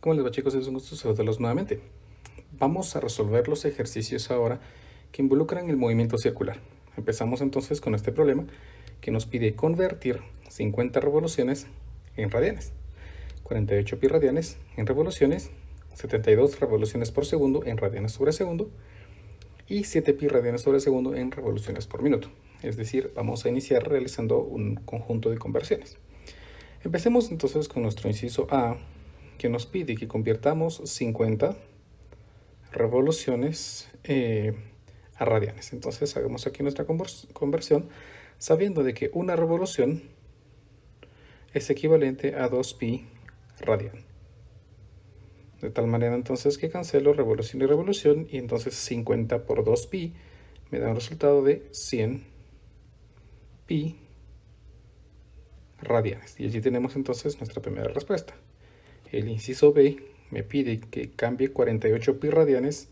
¿Cómo les va, chicos? Es un gusto saludarlos nuevamente. Vamos a resolver los ejercicios ahora que involucran el movimiento circular. Empezamos entonces con este problema que nos pide convertir 50 revoluciones en radianes, 48 pi radianes en revoluciones, 72 revoluciones por segundo en radianes sobre segundo y 7 pi radianes sobre segundo en revoluciones por minuto. Es decir, vamos a iniciar realizando un conjunto de conversiones. Empecemos entonces con nuestro inciso A, que nos pide que convirtamos 50 revoluciones a radianes. Entonces hagamos aquí nuestra conversión sabiendo de que una revolución es equivalente a 2pi radian. De tal manera entonces que cancelo revolución y revolución, y entonces 50 por 2pi me da un resultado de 100 pi radianes. Y allí tenemos entonces nuestra primera respuesta. El inciso B me pide que cambie 48 pi radianes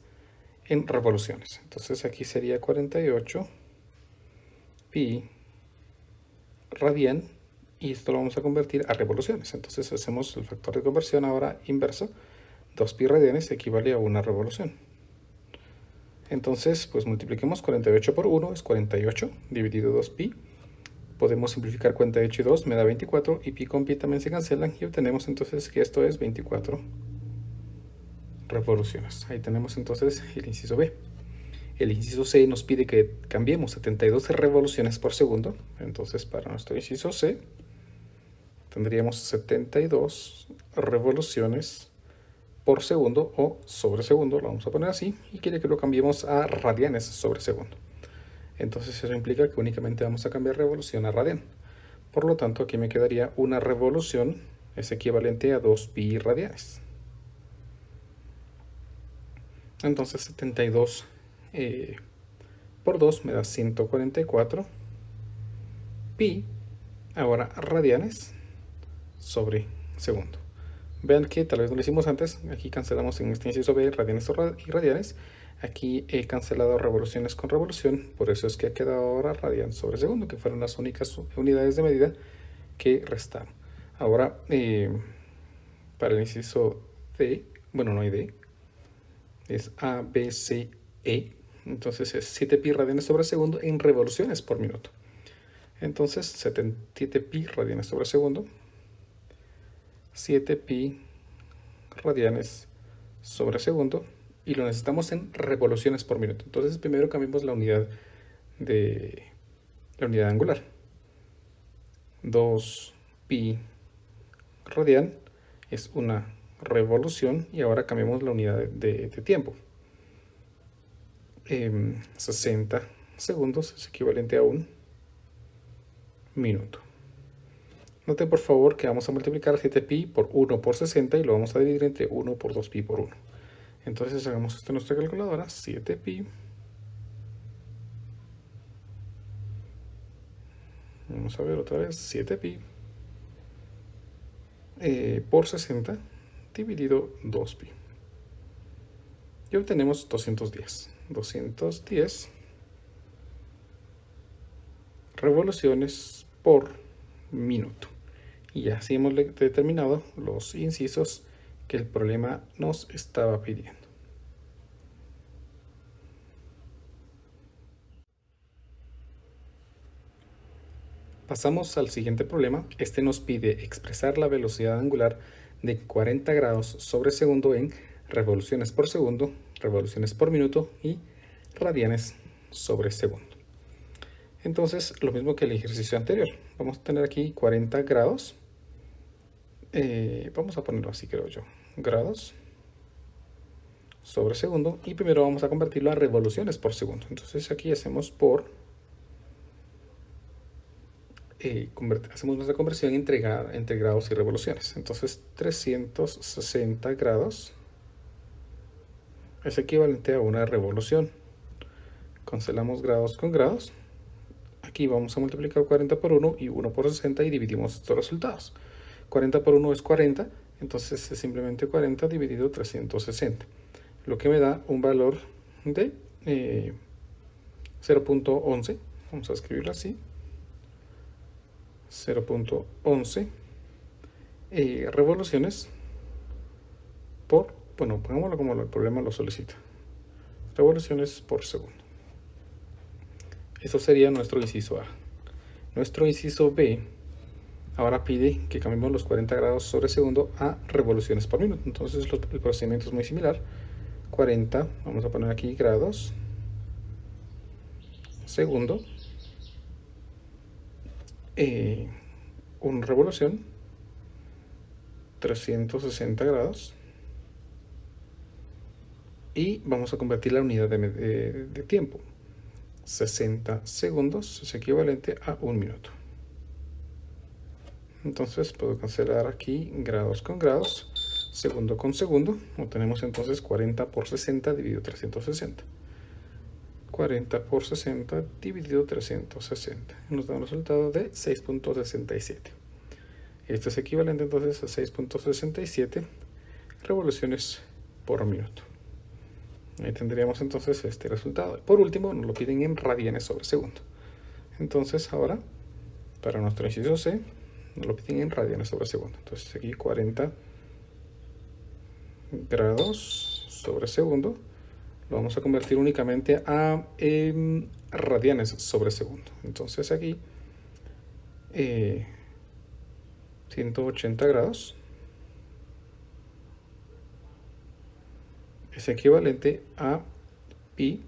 en revoluciones. Entonces aquí sería 48 pi radian, y esto lo vamos a convertir a revoluciones. Entonces hacemos el factor de conversión ahora inverso. 2 pi radianes equivale a una revolución. Entonces, pues multipliquemos 48 por 1, es 48, dividido 2 pi. Podemos simplificar 48 y 2, me da 24, y pi con pi también se cancelan, y obtenemos entonces que esto es 24 revoluciones. Ahí tenemos entonces el inciso B. El inciso C nos pide que cambiemos 72 revoluciones por segundo. Entonces, para nuestro inciso C, tendríamos 72 revoluciones por segundo o sobre segundo, lo vamos a poner así, y quiere que lo cambiemos a radianes sobre segundo. Entonces eso implica que únicamente vamos a cambiar revolución a radian. Por lo tanto, aquí me quedaría una revolución es equivalente a 2 pi radianes. Entonces 72 por 2 me da 144 pi, ahora radianes sobre segundo. Vean que tal vez no lo hicimos antes, aquí cancelamos en este inciso B radianes y radianes. Aquí he cancelado revoluciones con revolución, por eso es que ha quedado ahora radian sobre segundo, que fueron las únicas unidades de medida que restaron. Ahora, para el inciso D, bueno, no hay D, es A, B, C, E. Entonces es 7 pi radianes sobre segundo en revoluciones por minuto. Entonces 7 pi radianes sobre segundo, 7 pi radianes sobre segundo, y lo necesitamos en revoluciones por minuto. Entonces primero cambiamos la unidad angular. 2 pi radian es una revolución, y ahora cambiamos la unidad de tiempo. 60 segundos es equivalente a un minuto. Noten por favor que vamos a multiplicar 7pi por 1 por 60 y lo vamos a dividir entre 1 por 2pi por 1. Entonces hagamos esto en nuestra calculadora. 7pi. Vamos a ver otra vez. 7pi por 60 dividido 2pi. Y obtenemos 210. 210 revoluciones por minuto. Y así hemos determinado los incisos que el problema nos estaba pidiendo. Pasamos al siguiente problema. Este nos pide expresar la velocidad angular de 40 grados sobre segundo en revoluciones por segundo, revoluciones por minuto y radianes sobre segundo. Entonces, lo mismo que el ejercicio anterior. Vamos a tener aquí 40 grados. Vamos a ponerlo así, creo yo. Grados sobre segundo. Y primero vamos a convertirlo a revoluciones por segundo. Entonces aquí hacemos hacemos nuestra conversión entre grados y revoluciones. Entonces 360 grados es equivalente a una revolución. Cancelamos grados con grados. Aquí vamos a multiplicar 40 por 1 y 1 por 60 y dividimos estos resultados. 40 por 1 es 40, entonces es simplemente 40 dividido 360, lo que me da un valor de 0.11. Vamos a escribirlo así. 0.11 revoluciones por, bueno, pongámoslo como el problema lo solicita, revoluciones por segundo. Eso sería nuestro inciso A. Nuestro inciso B ahora pide que cambiemos los 40 grados sobre segundo a revoluciones por minuto. Entonces el procedimiento es muy similar. 40, vamos a poner aquí grados, segundo, una revolución, 360 grados, y vamos a convertir la unidad de tiempo. 60 segundos es equivalente a 1 minuto. Entonces puedo cancelar aquí grados con grados, segundo con segundo. Obtenemos entonces 40 por 60 dividido 360. 40 por 60 dividido 360. Nos da un resultado de 6.67. Esto es equivalente entonces a 6.67 revoluciones por minuto. Ahí tendríamos entonces este resultado. Por último, nos lo piden en radianes sobre segundo. Entonces ahora, para nuestro inciso C, nos lo piden en radianes sobre segundo. Entonces aquí 40 grados sobre segundo lo vamos a convertir únicamente a radianes sobre segundo. Entonces aquí 180 grados es equivalente a pi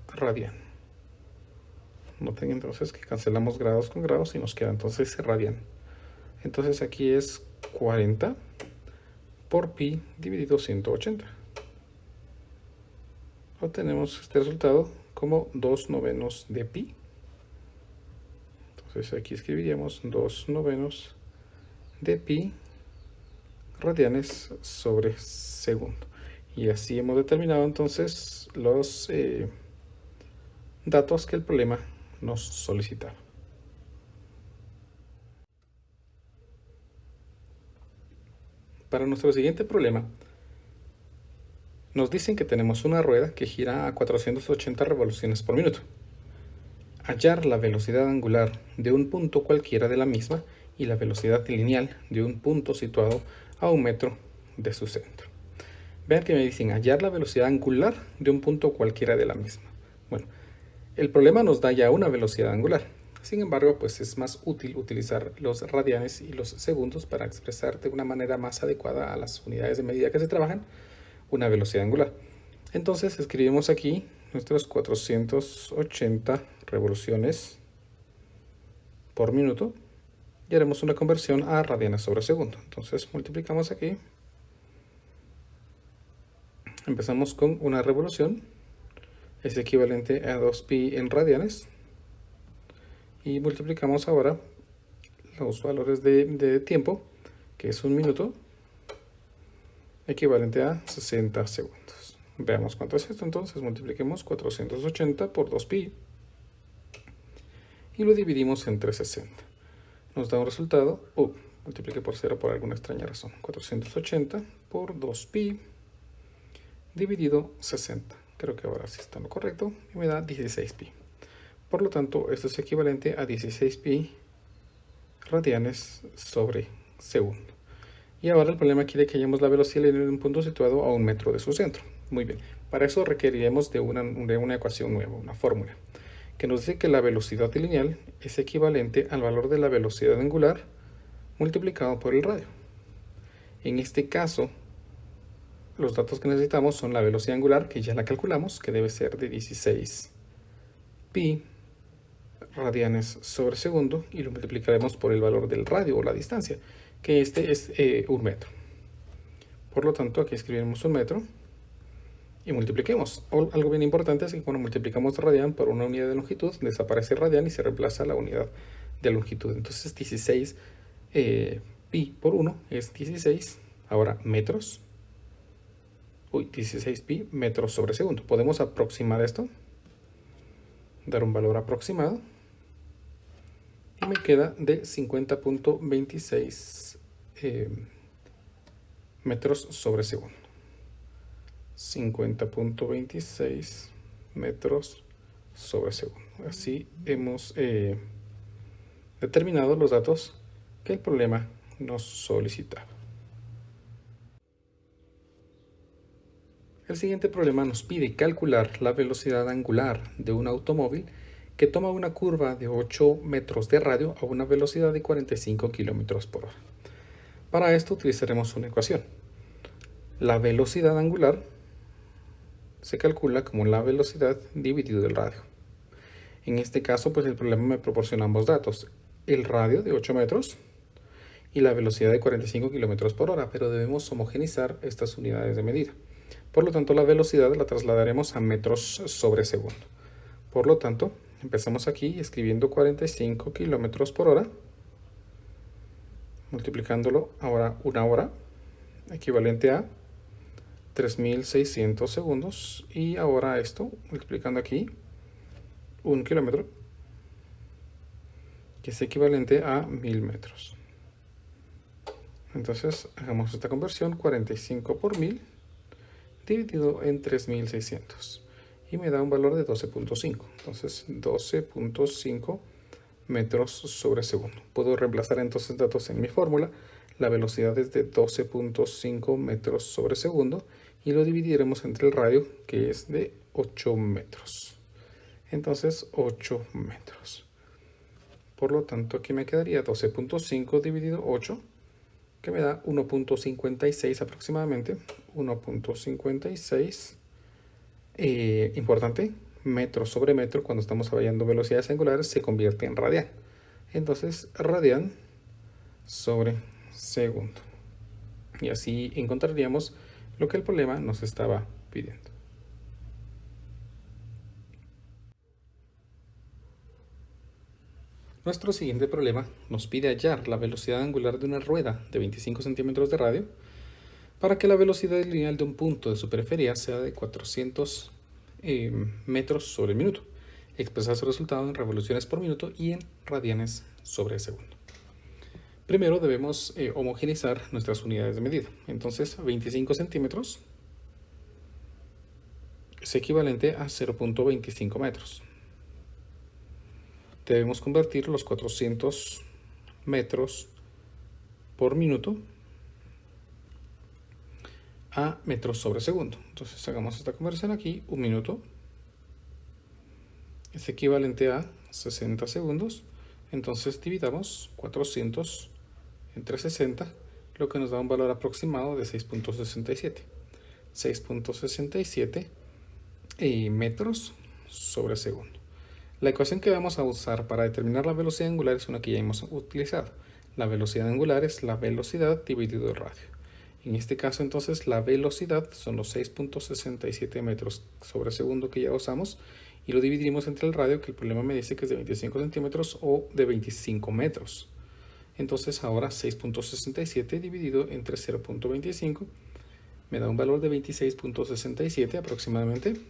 radian. Noten entonces que cancelamos grados con grados y nos queda entonces radian. Entonces aquí es 40 por pi dividido 180. Obtenemos este resultado como 2/9 de pi. Entonces aquí escribiríamos 2/9 de pi radianes sobre segundo. Y así hemos determinado entonces los datos que el problema nos solicitaba. Para nuestro siguiente problema, nos dicen que tenemos una rueda que gira a 480 revoluciones por minuto. Hallar la velocidad angular de un punto cualquiera de la misma y la velocidad lineal de un punto situado a 1 metro de su centro. Vean que me dicen hallar la velocidad angular de un punto cualquiera de la misma. Bueno, el problema nos da ya una velocidad angular. Sin embargo, pues es más útil utilizar los radianes y los segundos para expresar de una manera más adecuada a las unidades de medida que se trabajan una velocidad angular. Entonces escribimos aquí nuestros 480 revoluciones por minuto y haremos una conversión a radianes sobre segundo. Entonces multiplicamos aquí. Empezamos con una revolución. Es equivalente a 2pi en radianes. Y multiplicamos ahora los valores de tiempo, que es 1 minuto, equivalente a 60 segundos. Veamos cuánto es esto. Entonces multipliquemos 480 por 2pi y lo dividimos entre 60. Nos da un resultado, multiplique por 0 por alguna extraña razón, 480 por 2pi dividido 60. Creo que ahora sí está lo correcto y me da 16pi. Por lo tanto, esto es equivalente a 16pi radianes sobre segundo. Y ahora el problema quiere que hallemos la velocidad lineal de un punto situado a 1 metro de su centro. Muy bien, para eso requeriremos de una ecuación nueva, una fórmula, que nos dice que la velocidad lineal es equivalente al valor de la velocidad angular multiplicado por el radio. En este caso, los datos que necesitamos son la velocidad angular, que ya la calculamos, que debe ser de 16pi radianes sobre segundo, y lo multiplicaremos por el valor del radio o la distancia, que este es 1 metro. Por lo tanto, aquí escribiremos 1 metro y multipliquemos. Algo bien importante es que cuando multiplicamos radian por una unidad de longitud, desaparece radian y se reemplaza la unidad de longitud. Entonces 16 pi por 1 es 16, ahora metros. 16pi metros sobre segundo. Podemos aproximar esto, dar un valor aproximado, y me queda de 50.26 metros sobre segundo. 50.26 metros sobre segundo. Así hemos determinado los datos que el problema nos solicitaba. El siguiente problema nos pide calcular la velocidad angular de un automóvil que toma una curva de 8 metros de radio a una velocidad de 45 kilómetros por hora. Para esto utilizaremos una ecuación. La velocidad angular se calcula como la velocidad dividido el radio. En este caso, pues el problema me proporciona ambos datos, el radio de 8 metros y la velocidad de 45 kilómetros por hora, pero debemos homogeneizar estas unidades de medida. Por lo tanto, la velocidad la trasladaremos a metros sobre segundo. Por lo tanto, empezamos aquí escribiendo 45 kilómetros por hora, multiplicándolo ahora una hora, equivalente a 3600 segundos, y ahora esto multiplicando aquí un kilómetro, que es equivalente a 1000 metros. Entonces hagamos esta conversión: 45 por 1000 dividido en 3600 y me da un valor de 12.5. Entonces 12.5 metros sobre segundo. Puedo reemplazar entonces datos en mi fórmula. La velocidad es de 12.5 metros sobre segundo y lo dividiremos entre el radio, que es de 8 metros. Entonces 8 metros. Por lo tanto, aquí me quedaría 12.5 dividido 8, que me da 1.56 aproximadamente. 1.56, importante, metro sobre metro, cuando estamos hallando velocidades angulares, se convierte en radian. Entonces, radian sobre segundo. Y así encontraríamos lo que el problema nos estaba pidiendo. Nuestro siguiente problema nos pide hallar la velocidad angular de una rueda de 25 centímetros de radio para que la velocidad lineal de un punto de su periferia sea de 400 metros sobre minuto. Expresar su resultado en revoluciones por minuto y en radianes sobre segundo. Primero debemos homogeneizar nuestras unidades de medida. Entonces 25 centímetros es equivalente a 0.25 metros. Debemos convertir los 400 metros por minuto a metros sobre segundo. Entonces hagamos esta conversión aquí. Un minuto es equivalente a 60 segundos. Entonces dividamos 400 entre 60, lo que nos da un valor aproximado de 6.67. 6.67 metros sobre segundo. La ecuación que vamos a usar para determinar la velocidad angular es una que ya hemos utilizado. La velocidad angular es la velocidad dividido el radio. En este caso, entonces, la velocidad son los 6.67 metros sobre segundo que ya usamos y lo dividimos entre el radio, que el problema me dice que es de 25 centímetros o de 25 metros. Entonces, ahora 6.67 dividido entre 0.25 me da un valor de 26.67 aproximadamente.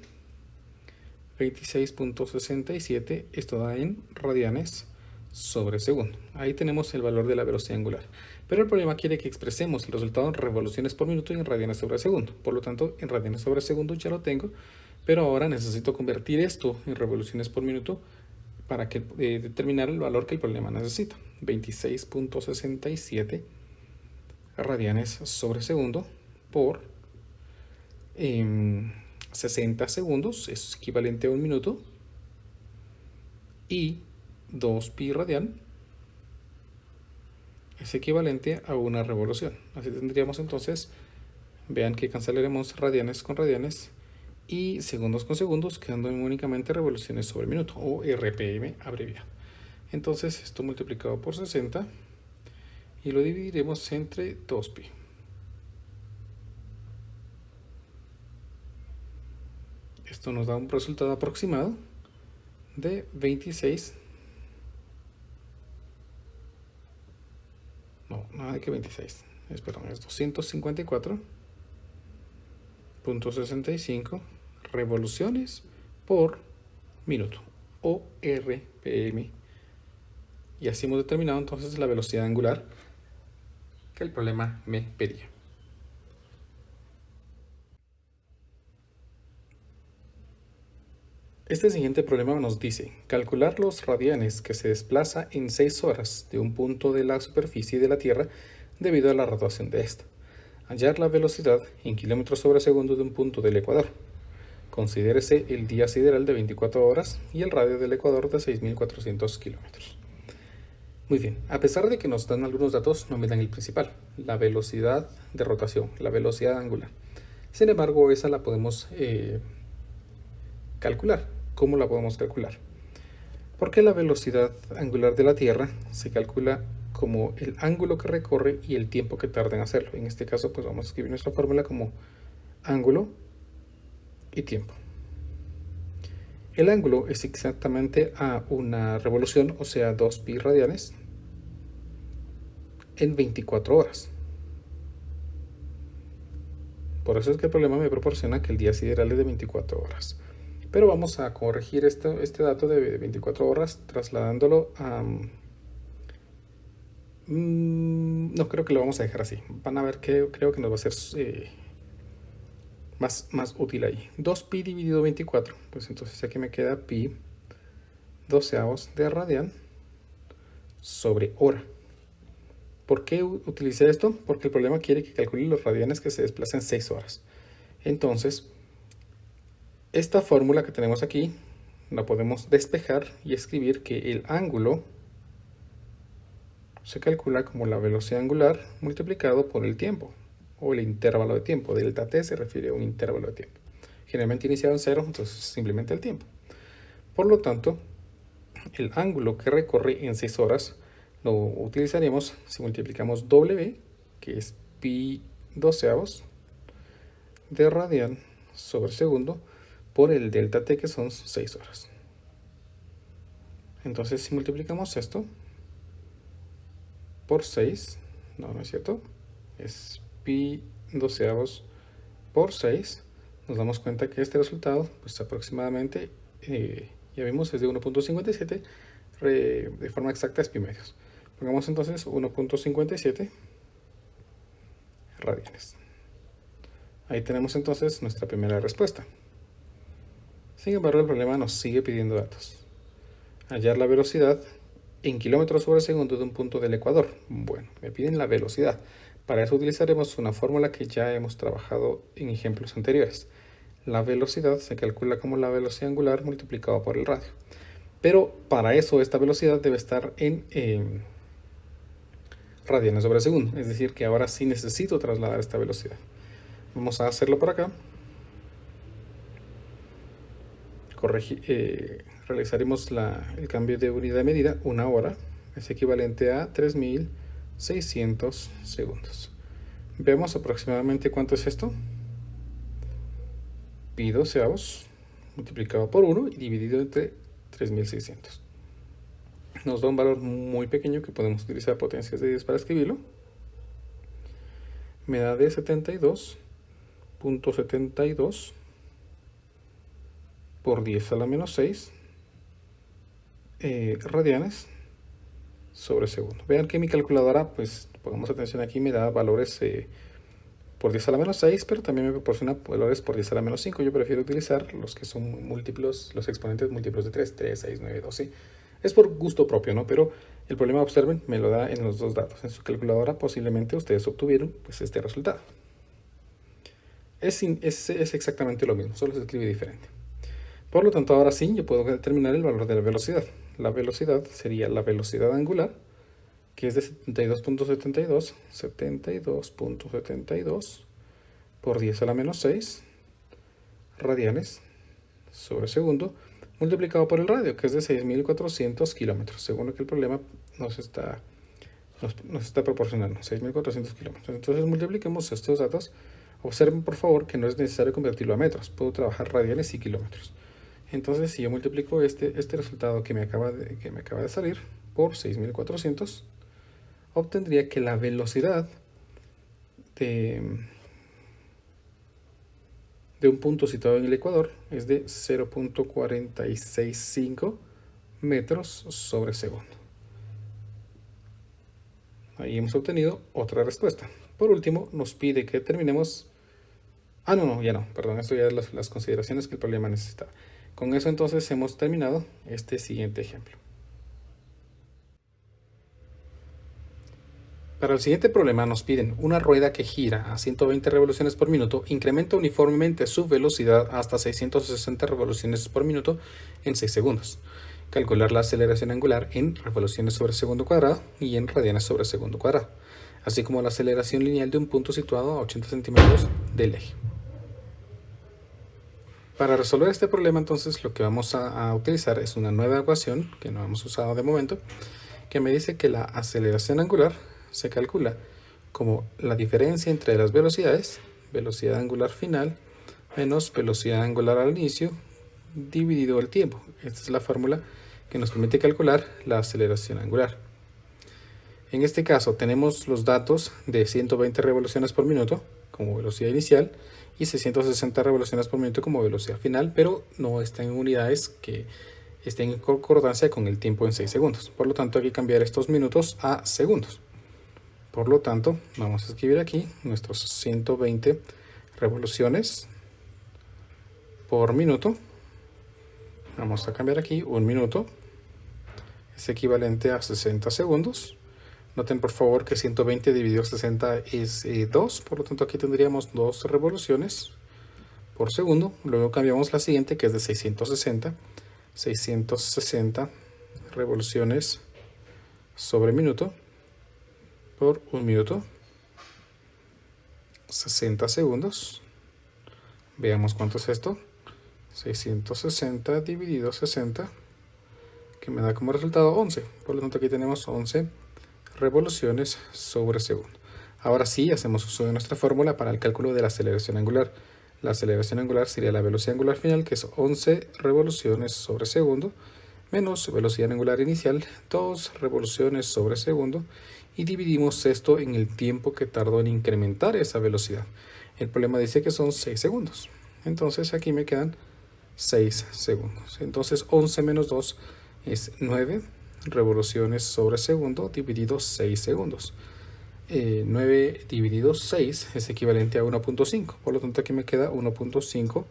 26.67, esto da en radianes sobre segundo. Ahí tenemos el valor de la velocidad angular. Pero el problema quiere que expresemos el resultado en revoluciones por minuto y en radianes sobre segundo. Por lo tanto, en radianes sobre segundo ya lo tengo, pero ahora necesito convertir esto en revoluciones por minuto para que determinar el valor que el problema necesita. 26.67 radianes sobre segundo por 60 segundos, es equivalente a un minuto, y 2 pi radian es equivalente a una revolución. Así tendríamos entonces, vean que cancelaremos radianes con radianes y segundos con segundos, quedando únicamente revoluciones sobre minuto, o RPM abreviado. Entonces esto multiplicado por 60 y lo dividiremos entre 2 pi. Esto nos da un resultado aproximado de 26. No, nada de que 26. Perdón, es 254.65 revoluciones por minuto, o RPM. Y así hemos determinado entonces la velocidad angular que el problema me pedía. Este siguiente problema nos dice calcular los radianes que se desplaza en 6 horas de un punto de la superficie de la Tierra debido a la rotación de esta. Hallar la velocidad en kilómetros sobre segundo de un punto del ecuador. Considérese el día sideral de 24 horas y el radio del ecuador de 6.400 kilómetros. Muy bien, a pesar de que nos dan algunos datos, no me dan el principal, la velocidad de rotación, la velocidad angular. Sin embargo, esa la podemos calcular. ¿Cómo la podemos calcular? Porque la velocidad angular de la Tierra se calcula como el ángulo que recorre y el tiempo que tarda en hacerlo. En este caso, pues vamos a escribir nuestra fórmula como ángulo y tiempo. El ángulo es exactamente a una revolución, o sea, 2pi radianes en 24 horas. Por eso es que el problema me proporciona que el día sideral es de 24 horas. Pero vamos a corregir este dato de 24 horas trasladándolo a... no, creo que lo vamos a dejar así. Van a ver que creo que nos va a ser más útil ahí. 2pi dividido 24. Pues entonces aquí me queda pi 12avos de radian sobre hora. ¿Por qué utilicé esto? Porque el problema quiere que calcule los radianes que se desplazan 6 horas. Entonces, esta fórmula que tenemos aquí la podemos despejar y escribir que el ángulo se calcula como la velocidad angular multiplicado por el tiempo o el intervalo de tiempo. Delta t se refiere a un intervalo de tiempo. Generalmente iniciado en 0, entonces simplemente el tiempo. Por lo tanto, el ángulo que recorre en 6 horas lo utilizaremos si multiplicamos W, que es pi 12avos de radian sobre segundo, por el delta t, que son 6 horas. Entonces, si multiplicamos esto por 6, no es cierto, es pi 12avos por 6, nos damos cuenta que este resultado, pues aproximadamente, ya vimos, es de 1.57, de forma exacta es pi medios. Pongamos entonces 1.57 radianes. Ahí tenemos entonces nuestra primera respuesta. Sin embargo, el problema nos sigue pidiendo datos. Hallar la velocidad en kilómetros sobre segundo de un punto del ecuador. Bueno, me piden la velocidad. Para eso utilizaremos una fórmula que ya hemos trabajado en ejemplos anteriores. La velocidad se calcula como la velocidad angular multiplicado por el radio. Pero para eso esta velocidad debe estar en radianes sobre segundo. Es decir, que ahora sí necesito trasladar esta velocidad. Vamos a hacerlo por acá. Realizaremos el cambio de unidad de medida. Una hora es equivalente a 3.600 segundos. Vemos aproximadamente cuánto es esto. Pi 12avos multiplicado por 1 y dividido entre 3.600. Nos da un valor muy pequeño que podemos utilizar potencias de 10 para escribirlo. Me da de 72.72 por 10 a la menos 6 radianes sobre segundo. Vean que mi calculadora, pues pongamos atención aquí, me da valores por 10 a la menos 6, pero también me proporciona valores por 10 a la menos 5. Yo prefiero utilizar los que son múltiplos, los exponentes múltiplos de 3, 6, 9, 12. Es por gusto propio, ¿no? Pero el problema, observen, me lo da en los dos datos. En su calculadora posiblemente ustedes obtuvieron pues este resultado. Es exactamente lo mismo, solo se escribe diferente. Por lo tanto, ahora sí yo puedo determinar el valor de la velocidad. La velocidad sería la velocidad angular, que es de 72.72 por 10 a la menos 6 radianes sobre segundo, multiplicado por el radio, que es de 6.400 kilómetros, según lo que el problema nos está proporcionando, 6.400 kilómetros. Entonces multipliquemos estos datos. Observen por favor que no es necesario convertirlo a metros, puedo trabajar radianes y kilómetros. Entonces, si yo multiplico este resultado que me acaba de salir por 6.400, obtendría que la velocidad de un punto situado en el ecuador es de 0.465 metros sobre segundo. Ahí hemos obtenido otra respuesta. Por último, nos pide que terminemos... perdón, esto ya es las consideraciones que el problema necesita. Con eso entonces hemos terminado este siguiente ejemplo. Para el siguiente problema nos piden una rueda que gira a 120 revoluciones por minuto, incrementa uniformemente su velocidad hasta 660 revoluciones por minuto en 6 segundos. Calcular la aceleración angular en revoluciones sobre segundo cuadrado y en radianes sobre segundo cuadrado, así como la aceleración lineal de un punto situado a 80 centímetros del eje. Para resolver este problema, entonces, lo que vamos a utilizar es una nueva ecuación que no hemos usado de momento, que me dice que la aceleración angular se calcula como la diferencia entre las velocidades, velocidad angular final menos velocidad angular al inicio, dividido el tiempo. Esta es la fórmula que nos permite calcular la aceleración angular. En este caso tenemos los datos de 120 revoluciones por minuto como velocidad inicial y 660 revoluciones por minuto como velocidad final, pero no están en unidades que estén en concordancia con el tiempo en 6 segundos. Por lo tanto, hay que cambiar estos minutos a segundos. Por lo tanto, vamos a escribir aquí nuestros 120 revoluciones por minuto. Vamos a cambiar aquí un minuto. Es equivalente a 60 segundos. Noten por favor que 120 dividido 60 es 2. Por lo tanto, aquí tendríamos 2 revoluciones por segundo. Luego cambiamos la siguiente, que es de 660. 660 revoluciones sobre minuto por un minuto, 60 segundos. Veamos cuánto es esto. 660 dividido 60, que me da como resultado 11. Por lo tanto, aquí tenemos 11 revoluciones sobre segundo. Ahora sí, hacemos uso de nuestra fórmula para el cálculo de la aceleración angular. La aceleración angular sería la velocidad angular final, que es 11 revoluciones sobre segundo, menos velocidad angular inicial, 2 revoluciones sobre segundo, y dividimos esto en el tiempo que tardó en incrementar esa velocidad. El problema dice que son 6 segundos. Entonces aquí me quedan 6 segundos. Entonces 11 menos 2 es 9 revoluciones sobre segundo dividido 6 segundos. 9 dividido 6 es equivalente a 1.5. Por lo tanto, aquí me queda 1.5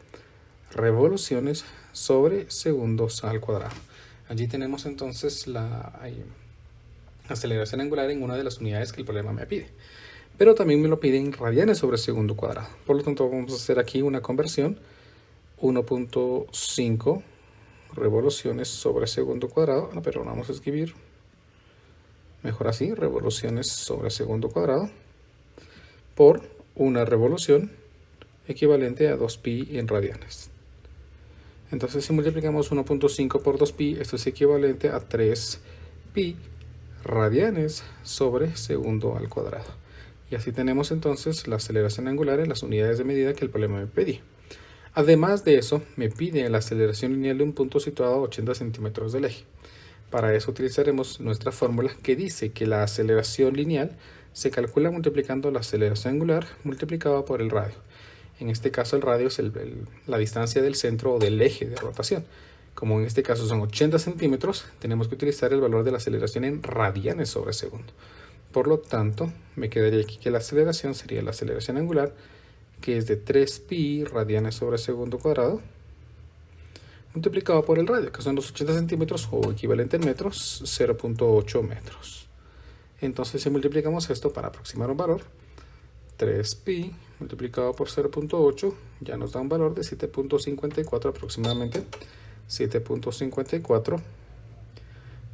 revoluciones sobre segundos al cuadrado. Allí tenemos entonces la aceleración angular en una de las unidades que el problema me pide. Pero también me lo pide en radianes sobre segundo cuadrado. Por lo tanto, vamos a hacer aquí una conversión. 1.5 revoluciones sobre segundo cuadrado. Pero vamos a escribir mejor así, revoluciones sobre segundo cuadrado, por una revolución equivalente a 2pi en radianes. Entonces, si multiplicamos 1.5 por 2pi, esto es equivalente a 3pi radianes sobre segundo al cuadrado. Y así tenemos entonces la aceleración angular en las unidades de medida que el problema me pedía. Además de eso, me pide la aceleración lineal de un punto situado a 80 centímetros del eje. Para eso utilizaremos nuestra fórmula que dice que la aceleración lineal se calcula multiplicando la aceleración angular multiplicado por el radio. En este caso el radio es la distancia del centro o del eje de rotación. Como en este caso son 80 centímetros, tenemos que utilizar el valor de la aceleración en radianes sobre segundo. Por lo tanto, me quedaría aquí que la aceleración sería la aceleración angular, que es de 3pi radianes sobre segundo cuadrado, multiplicado por el radio, que son los 80 centímetros o equivalente en metros, 0.8 metros. Entonces, si multiplicamos esto para aproximar un valor, 3pi multiplicado por 0.8 ya nos da un valor de 7.54 aproximadamente, 7.54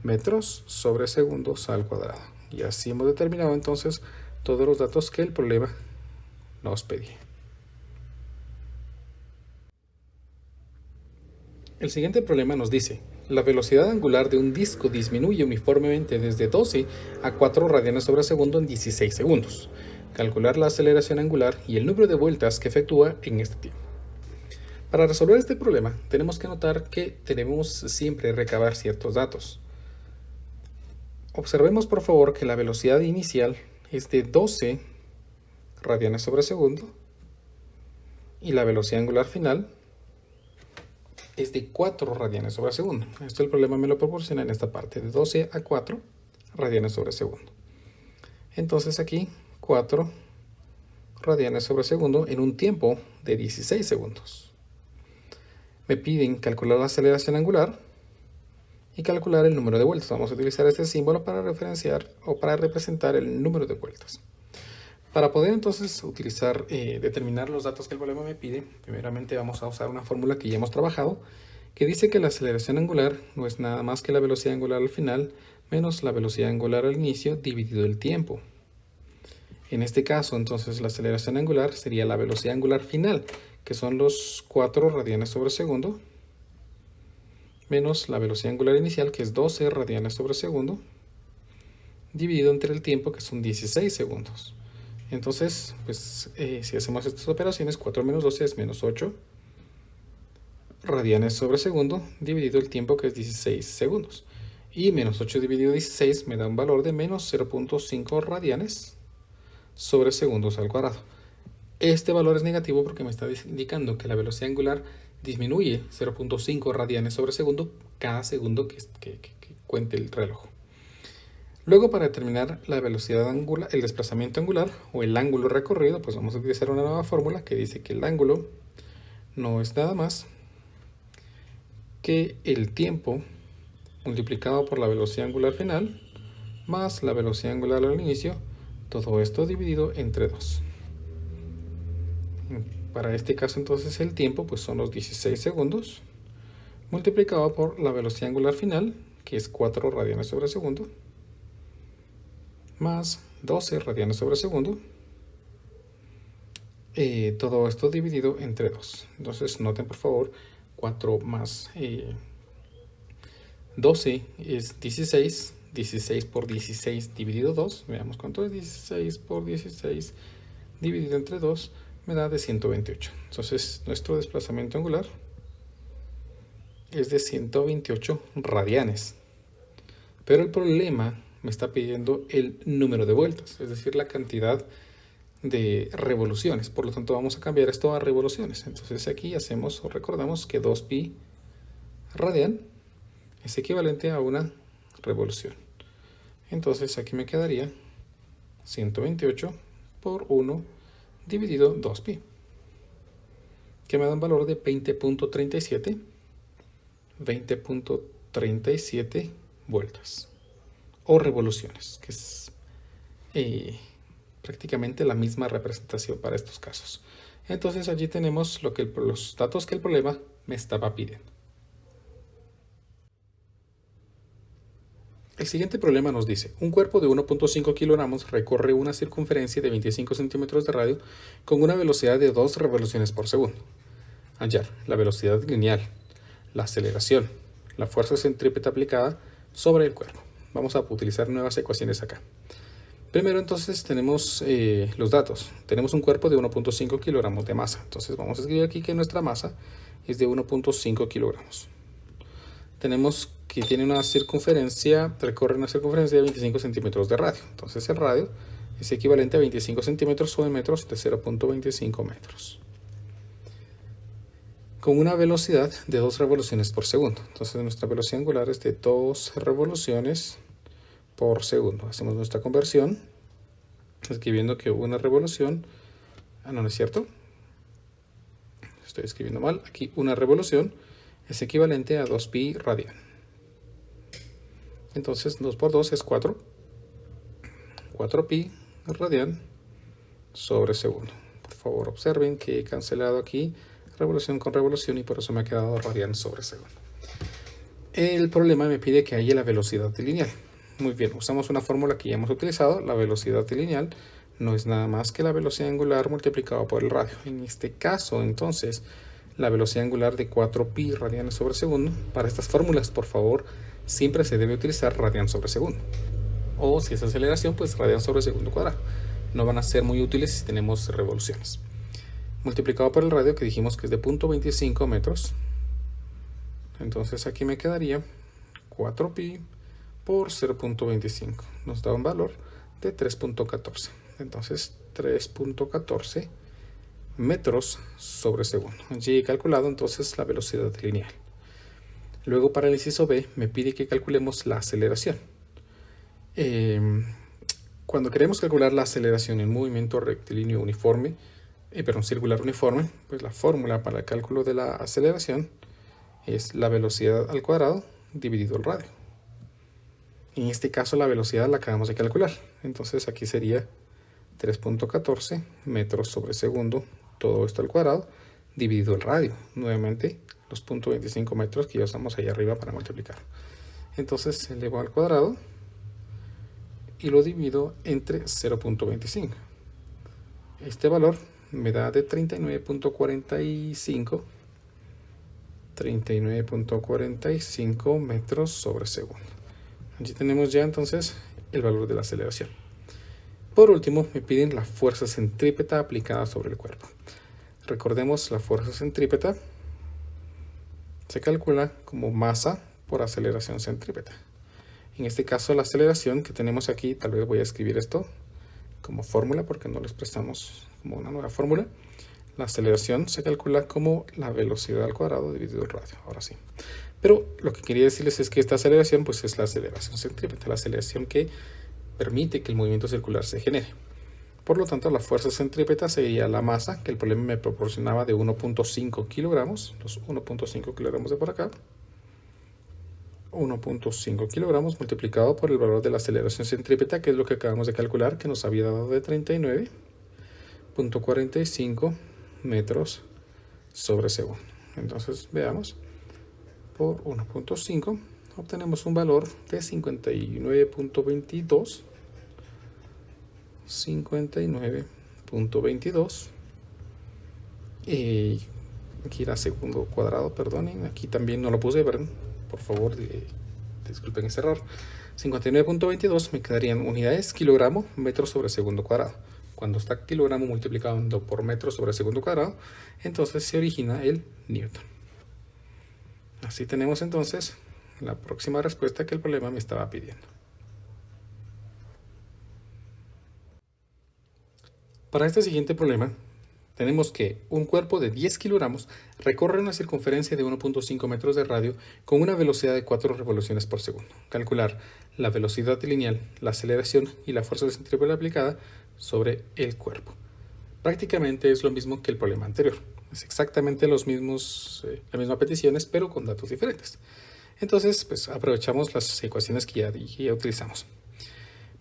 metros sobre segundos al cuadrado. Y así hemos determinado entonces todos los datos que el problema nos pedía. El siguiente problema nos dice: la velocidad angular de un disco disminuye uniformemente desde 12 a 4 radianes sobre segundo en 16 segundos. Calcular la aceleración angular y el número de vueltas que efectúa en este tiempo. Para resolver este problema, tenemos que notar que debemos siempre recabar ciertos datos. Observemos por favor que la velocidad inicial es de 12 radianes sobre segundo y la velocidad angular final es de 4 radianes sobre segundo. Esto el problema me lo proporciona en esta parte, de 12 a 4 radianes sobre segundo. Entonces aquí 4 radianes sobre segundo en un tiempo de 16 segundos. Me piden calcular la aceleración angular y calcular el número de vueltas. Vamos a utilizar este símbolo para referenciar o para representar el número de vueltas. Para poder entonces determinar los datos que el problema me pide, primeramente vamos a usar una fórmula que ya hemos trabajado, que dice que la aceleración angular no es nada más que la velocidad angular al final menos la velocidad angular al inicio dividido el tiempo. En este caso, entonces, la aceleración angular sería la velocidad angular final, que son los 4 radianes sobre segundo, menos la velocidad angular inicial, que es 12 radianes sobre segundo, dividido entre el tiempo, que son 16 segundos. Entonces, pues, si hacemos estas operaciones, 4 menos 12 es menos 8 radianes sobre segundo, dividido el tiempo, que es 16 segundos. Y menos 8 dividido 16 me da un valor de menos 0.5 radianes sobre segundos al cuadrado. Este valor es negativo porque me está indicando que la velocidad angular disminuye 0.5 radianes sobre segundo cada segundo que cuente el reloj. Luego, para determinar la velocidad angular, el desplazamiento angular o el ángulo recorrido, pues vamos a utilizar una nueva fórmula que dice que el ángulo no es nada más que el tiempo multiplicado por la velocidad angular final más la velocidad angular al inicio, todo esto dividido entre 2. Para este caso entonces el tiempo pues son los 16 segundos multiplicado por la velocidad angular final, que es 4 radianes sobre segundo, más 12 radianes sobre segundo, todo esto dividido entre 2. Entonces noten por favor, 4 más 12 es 16, 16 por 16 dividido 2, veamos cuánto es 16 por 16 dividido entre 2, me da de 128. Entonces nuestro desplazamiento angular es de 128 radianes. Pero el problema me está pidiendo el número de vueltas, es decir, la cantidad de revoluciones. Por lo tanto, vamos a cambiar esto a revoluciones. Entonces aquí hacemos o recordamos que 2pi radian es equivalente a una revolución. Entonces aquí me quedaría 128 por 1 dividido 2pi, que me da un valor de 20.37 vueltas o revoluciones, que es prácticamente la misma representación para estos casos. Entonces allí tenemos los datos que el problema me estaba pidiendo. El siguiente problema nos dice, un cuerpo de 1.5 kilogramos recorre una circunferencia de 25 centímetros de radio con una velocidad de 2 revoluciones por segundo. Hallar la velocidad lineal, la aceleración, la fuerza centrípeta aplicada sobre el cuerpo. Vamos a utilizar nuevas ecuaciones acá. Primero entonces tenemos los datos. Tenemos un cuerpo de 1.5 kilogramos de masa. Entonces vamos a escribir aquí que nuestra masa es de 1.5 kilogramos. Tenemos que recorre una circunferencia de 25 centímetros de radio. Entonces el radio es equivalente a 25 centímetros o en metros de 0.25 metros. Con una velocidad de 2 revoluciones por segundo. Entonces nuestra velocidad angular es de 2 revoluciones por segundo. Hacemos nuestra conversión escribiendo que una revolución, no es cierto, estoy escribiendo mal, aquí una revolución es equivalente a 2pi radian. Entonces 2 por 2 es 4, 4pi radian sobre segundo. Por favor observen que he cancelado aquí revolución con revolución y por eso me ha quedado radian sobre segundo. El problema me pide que haya la velocidad lineal. Muy bien, usamos una fórmula que ya hemos utilizado. La velocidad lineal no es nada más que la velocidad angular multiplicada por el radio. En este caso, entonces, la velocidad angular de 4pi radianes sobre segundo. Para estas fórmulas, por favor, siempre se debe utilizar radian sobre segundo. O si es aceleración, pues radian sobre segundo cuadrado. No van a ser muy útiles si tenemos revoluciones. Multiplicado por el radio, que dijimos que es de 0.25 metros. Entonces aquí me quedaría 4pi por 0.25. Nos da un valor de 3.14. Entonces 3.14 metros sobre segundo. Allí he calculado entonces la velocidad lineal. Luego para el inciso B me pide que calculemos la aceleración. Cuando queremos calcular la aceleración en movimiento rectilíneo uniforme, circular uniforme, pues la fórmula para el cálculo de la aceleración es la velocidad al cuadrado dividido el radio. En este caso la velocidad la acabamos de calcular. Entonces aquí sería 3.14 metros sobre segundo, todo esto al cuadrado, dividido el radio. Nuevamente los 0.25 metros que ya estamos ahí arriba para multiplicar. Entonces se eleva al cuadrado y lo divido entre 0.25. Este valor me da de 39.45 metros sobre segundo. Aquí tenemos ya entonces el valor de la aceleración. Por último, me piden la fuerza centrípeta aplicada sobre el cuerpo. Recordemos, la fuerza centrípeta se calcula como masa por aceleración centrípeta. En este caso, la aceleración que tenemos aquí, tal vez voy a escribir esto como fórmula porque no lo expresamos como una nueva fórmula. La aceleración se calcula como la velocidad al cuadrado dividido el radio. Ahora sí. Pero lo que quería decirles es que esta aceleración pues es la aceleración centrípeta, la aceleración que permite que el movimiento circular se genere. Por lo tanto, la fuerza centrípeta sería la masa que el problema me proporcionaba de 1.5 kilogramos, los 1.5 kilogramos de por acá, 1.5 kilogramos multiplicado por el valor de la aceleración centrípeta, que es lo que acabamos de calcular, que nos había dado de 39.45 metros sobre segundo. Entonces, veamos, por 1.5 obtenemos un valor de 59.22. 59.22. Y aquí era segundo cuadrado, perdonen. Aquí también no lo puse, ¿verdad? Por favor, disculpen ese error. 59.22 me quedarían unidades kilogramo metro sobre segundo cuadrado. Cuando está kilogramo multiplicado por metro sobre segundo cuadrado, entonces se origina el newton. Así tenemos entonces la próxima respuesta que el problema me estaba pidiendo. Para este siguiente problema, tenemos que un cuerpo de 10 kilogramos recorre una circunferencia de 1.5 metros de radio con una velocidad de 4 revoluciones por segundo. Calcular la velocidad lineal, la aceleración y la fuerza centrípeta aplicada sobre el cuerpo. Prácticamente es lo mismo que el problema anterior. Es exactamente las mismas peticiones, pero con datos diferentes. Entonces, pues aprovechamos las ecuaciones que ya utilizamos.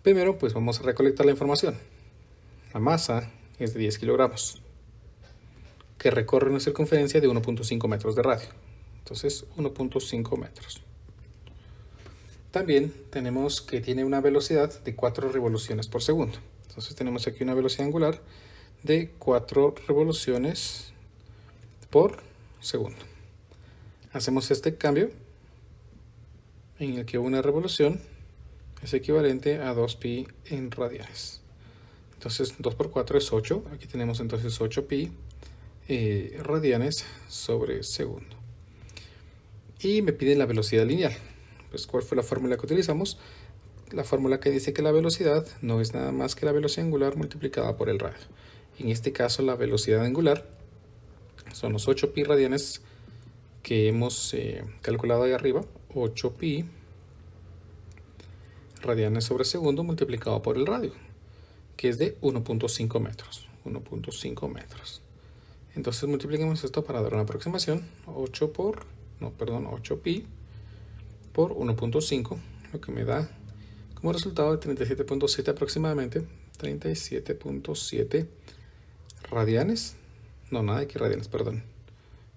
Primero, pues vamos a recolectar la información. La masa es de 10 kilogramos, que recorre una circunferencia de 1.5 metros de radio. Entonces, 1.5 metros. También tenemos que tiene una velocidad de 4 revoluciones por segundo. Entonces, tenemos aquí una velocidad angular de 4 revoluciones por segundo. Hacemos este cambio en el que una revolución es equivalente a 2pi en radianes. Entonces 2 por 4 es 8. Aquí tenemos entonces 8pi radianes sobre segundo. Y me piden la velocidad lineal. Pues, ¿cuál fue la fórmula que utilizamos? La fórmula que dice que la velocidad no es nada más que la velocidad angular multiplicada por el radio. En este caso, la velocidad angular son los 8pi radianes que hemos calculado ahí arriba. 8pi radianes sobre segundo multiplicado por el radio, que es de 1.5 metros. 1.5 metros. Entonces multipliquemos esto para dar una aproximación. 8pi por 1.5, lo que me da como resultado de 37.7 aproximadamente. 37.7 radianes. No, nada de que radianes, perdón.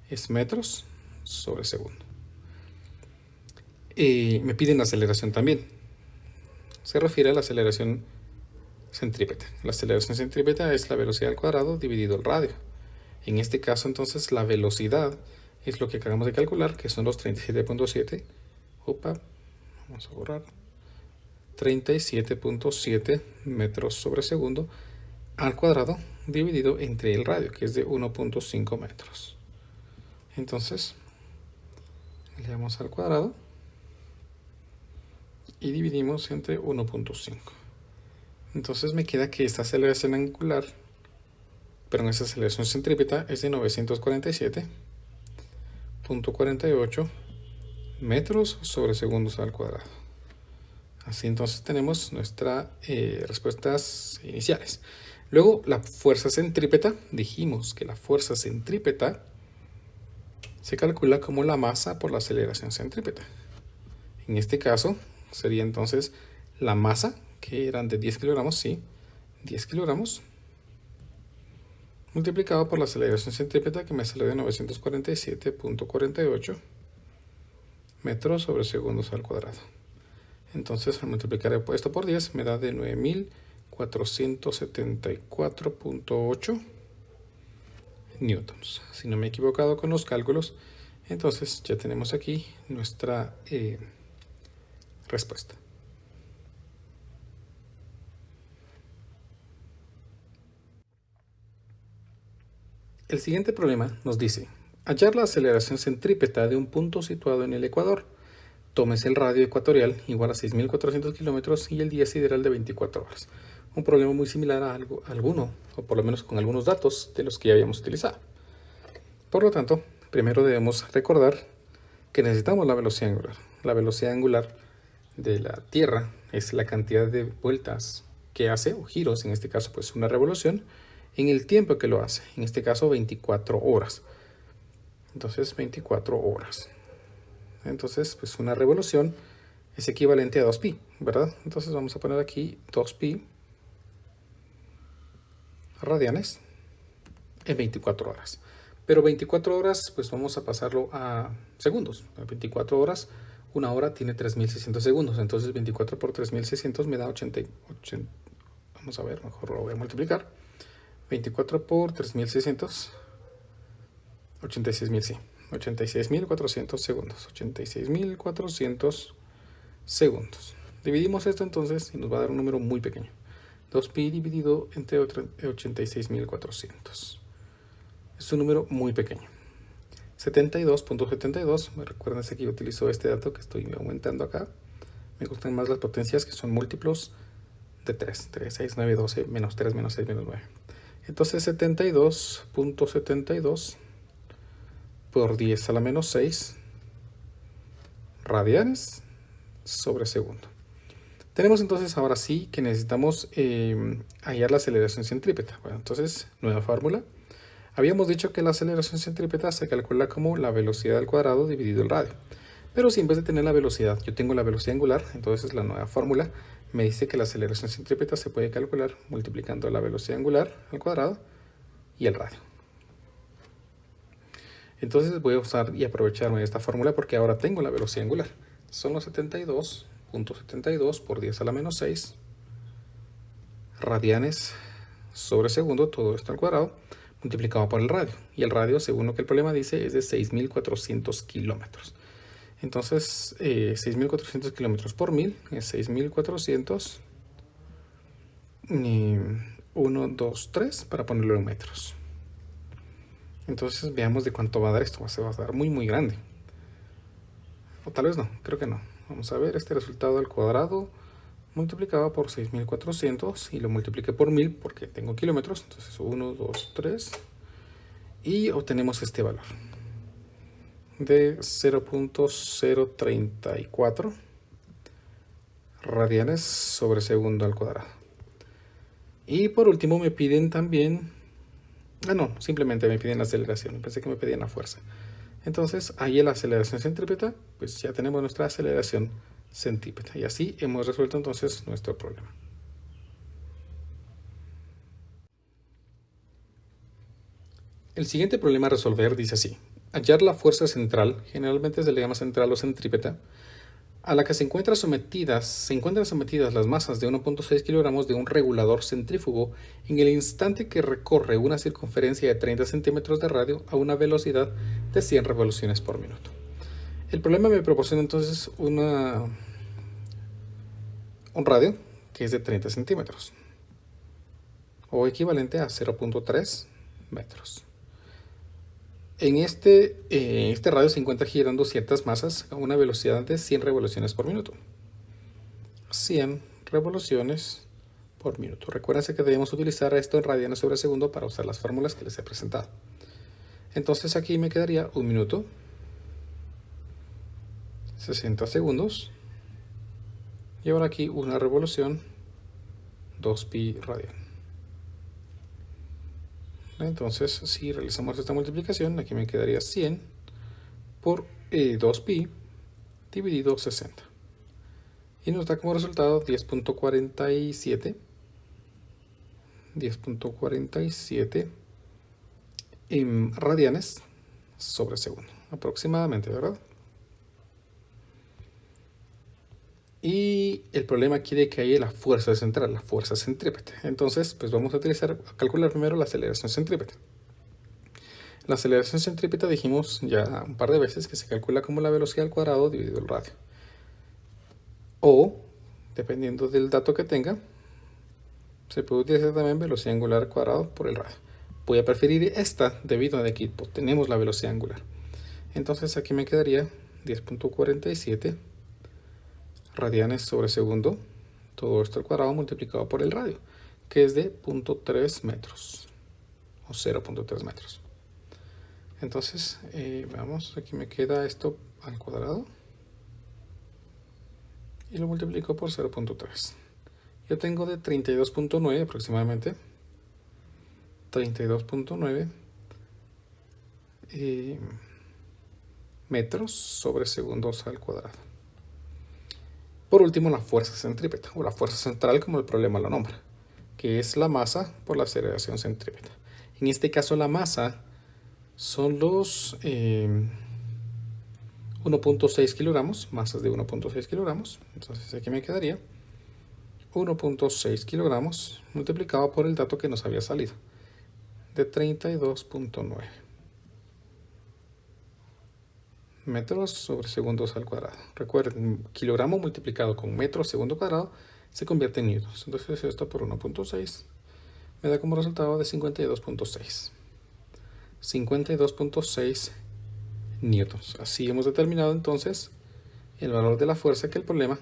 Es metros sobre segundo. Me piden la aceleración también. Se refiere a la aceleración centrípeta. La aceleración centrípeta es la velocidad al cuadrado dividido el radio. En este caso, entonces, la velocidad es lo que acabamos de calcular, que son los 37.7. Vamos a borrar. 37.7 metros sobre segundo al cuadrado dividido entre el radio, que es de 1.5 metros. Entonces, le damos al cuadrado y dividimos entre 1.5. Entonces me queda que esta aceleración angular, pero esta aceleración centrípeta es de 947.48 metros sobre segundos al cuadrado. Así entonces tenemos nuestras respuestas iniciales. Luego la fuerza centrípeta, dijimos que la fuerza centrípeta se calcula como la masa por la aceleración centrípeta. En este caso sería entonces la masa, que eran de 10 kilogramos, sí, 10 kilogramos, multiplicado por la aceleración centrípeta, que me sale de 947.48 metros sobre segundos al cuadrado. Entonces, al multiplicar esto por 10, me da de 9474.8 newtons. Si no me he equivocado con los cálculos, entonces ya tenemos aquí nuestra respuesta. El siguiente problema nos dice: hallar la aceleración centrípeta de un punto situado en el ecuador. Tómese el radio ecuatorial igual a 6.400 kilómetros y el día sideral de 24 horas. Un problema muy similar a alguno, o por lo menos con algunos datos de los que ya habíamos utilizado. Por lo tanto, primero debemos recordar que necesitamos la velocidad angular. La velocidad angular de la Tierra es la cantidad de vueltas que hace, o giros, en este caso pues una revolución, en el tiempo que lo hace, en este caso 24 horas. Entonces 24 horas. Entonces pues una revolución es equivalente a 2pi, ¿verdad? Entonces vamos a poner aquí 2pi radianes en 24 horas. Pero 24 horas pues vamos a pasarlo a segundos. 24 horas, una hora tiene 3600 segundos. Entonces 24 por 3600 me da 80. Vamos a ver, mejor lo voy a multiplicar. 24 por 3600, 86.000, sí. 86.400 segundos. 86.400 segundos. Dividimos esto entonces y nos va a dar un número muy pequeño. 2pi dividido entre 86.400. Es un número muy pequeño. 72.72. Recuerden que yo utilizo este dato que estoy aumentando acá. Me gustan más las potencias que son múltiplos de 3. 3, 6, 9, 12, menos 3, menos 6, menos 9. Entonces 72.72 por 10 a la menos 6 radianes sobre segundo. Tenemos entonces ahora sí que necesitamos hallar la aceleración centrípeta. Bueno, entonces, nueva fórmula. Habíamos dicho que la aceleración centrípeta se calcula como la velocidad al cuadrado dividido el radio. Pero si en vez de tener la velocidad, yo tengo la velocidad angular, entonces la nueva fórmula me dice que la aceleración centrípeta se puede calcular multiplicando la velocidad angular al cuadrado y el radio. Entonces voy a usar y aprovecharme de esta fórmula porque ahora tengo la velocidad angular. Son los 72.72 por 10 a la menos 6 radianes sobre segundo, todo esto al cuadrado, multiplicado por el radio. Y el radio, según lo que el problema dice, es de 6.400 kilómetros. Entonces, 6.400 kilómetros por 1000 es 6.400. 1, 2, 3 para ponerlo en metros. Entonces veamos de cuánto va a dar esto. Se va a dar muy grande. O tal vez no, creo que no. Vamos a ver este resultado al cuadrado multiplicado por 6.400 y lo multipliqué por 1000 porque tengo kilómetros. Entonces 1, 2, 3 y obtenemos este valor de 0.034 radianes sobre segundo al cuadrado. Y por último me piden también, no, simplemente me piden la aceleración, pensé que me pedían la fuerza. Entonces ahí en la aceleración centrípeta, pues ya tenemos nuestra aceleración centrípeta y así hemos resuelto entonces nuestro problema. El siguiente problema a resolver dice así: hallar la fuerza central, generalmente se le llama central o centrípeta, a la que se encuentran sometidas las masas de 1.6 kilogramos de un regulador centrífugo en el instante que recorre una circunferencia de 30 centímetros de radio a una velocidad de 100 revoluciones por minuto. El problema me proporciona entonces un radio que es de 30 centímetros o equivalente a 0.3 metros. En este radio se encuentra girando ciertas masas a una velocidad de 100 revoluciones por minuto. 100 revoluciones por minuto. Recuérdense que debemos utilizar esto en radianes sobre segundo para usar las fórmulas que les he presentado. Entonces aquí me quedaría 1 minuto, 60 segundos, y ahora aquí una revolución, 2pi radian. Entonces, si realizamos esta multiplicación, aquí me quedaría 100 por 2pi dividido 60. y nos da como resultado 10.47 en radianes sobre segundo, aproximadamente, ¿verdad? Y el problema quiere que haya la fuerza central, la fuerza centrípeta. Entonces, pues vamos a calcular primero la aceleración centrípeta. La aceleración centrípeta dijimos ya un par de veces que se calcula como la velocidad al cuadrado dividido el radio. O, dependiendo del dato que tenga, se puede utilizar también velocidad angular al cuadrado por el radio. Voy a preferir esta debido a que aquí tenemos la velocidad angular. Entonces aquí me quedaría 10.47 radianes sobre segundo, todo esto al cuadrado multiplicado por el radio, que es de 0.3 metros o 0.3 metros. Entonces, veamos, aquí me queda esto al cuadrado y lo multiplico por 0.3. Yo tengo de 32.9 aproximadamente, 32.9 metros sobre segundos al cuadrado. Por último, la fuerza centrípeta, o la fuerza central como el problema lo nombra, que es la masa por la aceleración centrípeta. En este caso la masa son los 1.6 kilogramos, masas de 1.6 kilogramos. Entonces aquí me quedaría 1.6 kilogramos multiplicado por el dato que nos había salido, de 32.9 metros sobre segundos al cuadrado. Recuerden, kilogramo multiplicado con metros segundo cuadrado se convierte en newtons. Entonces esto por 1.6 me da como resultado de 52.6. 52.6 newtons. Así hemos determinado entonces el valor de la fuerza que el problema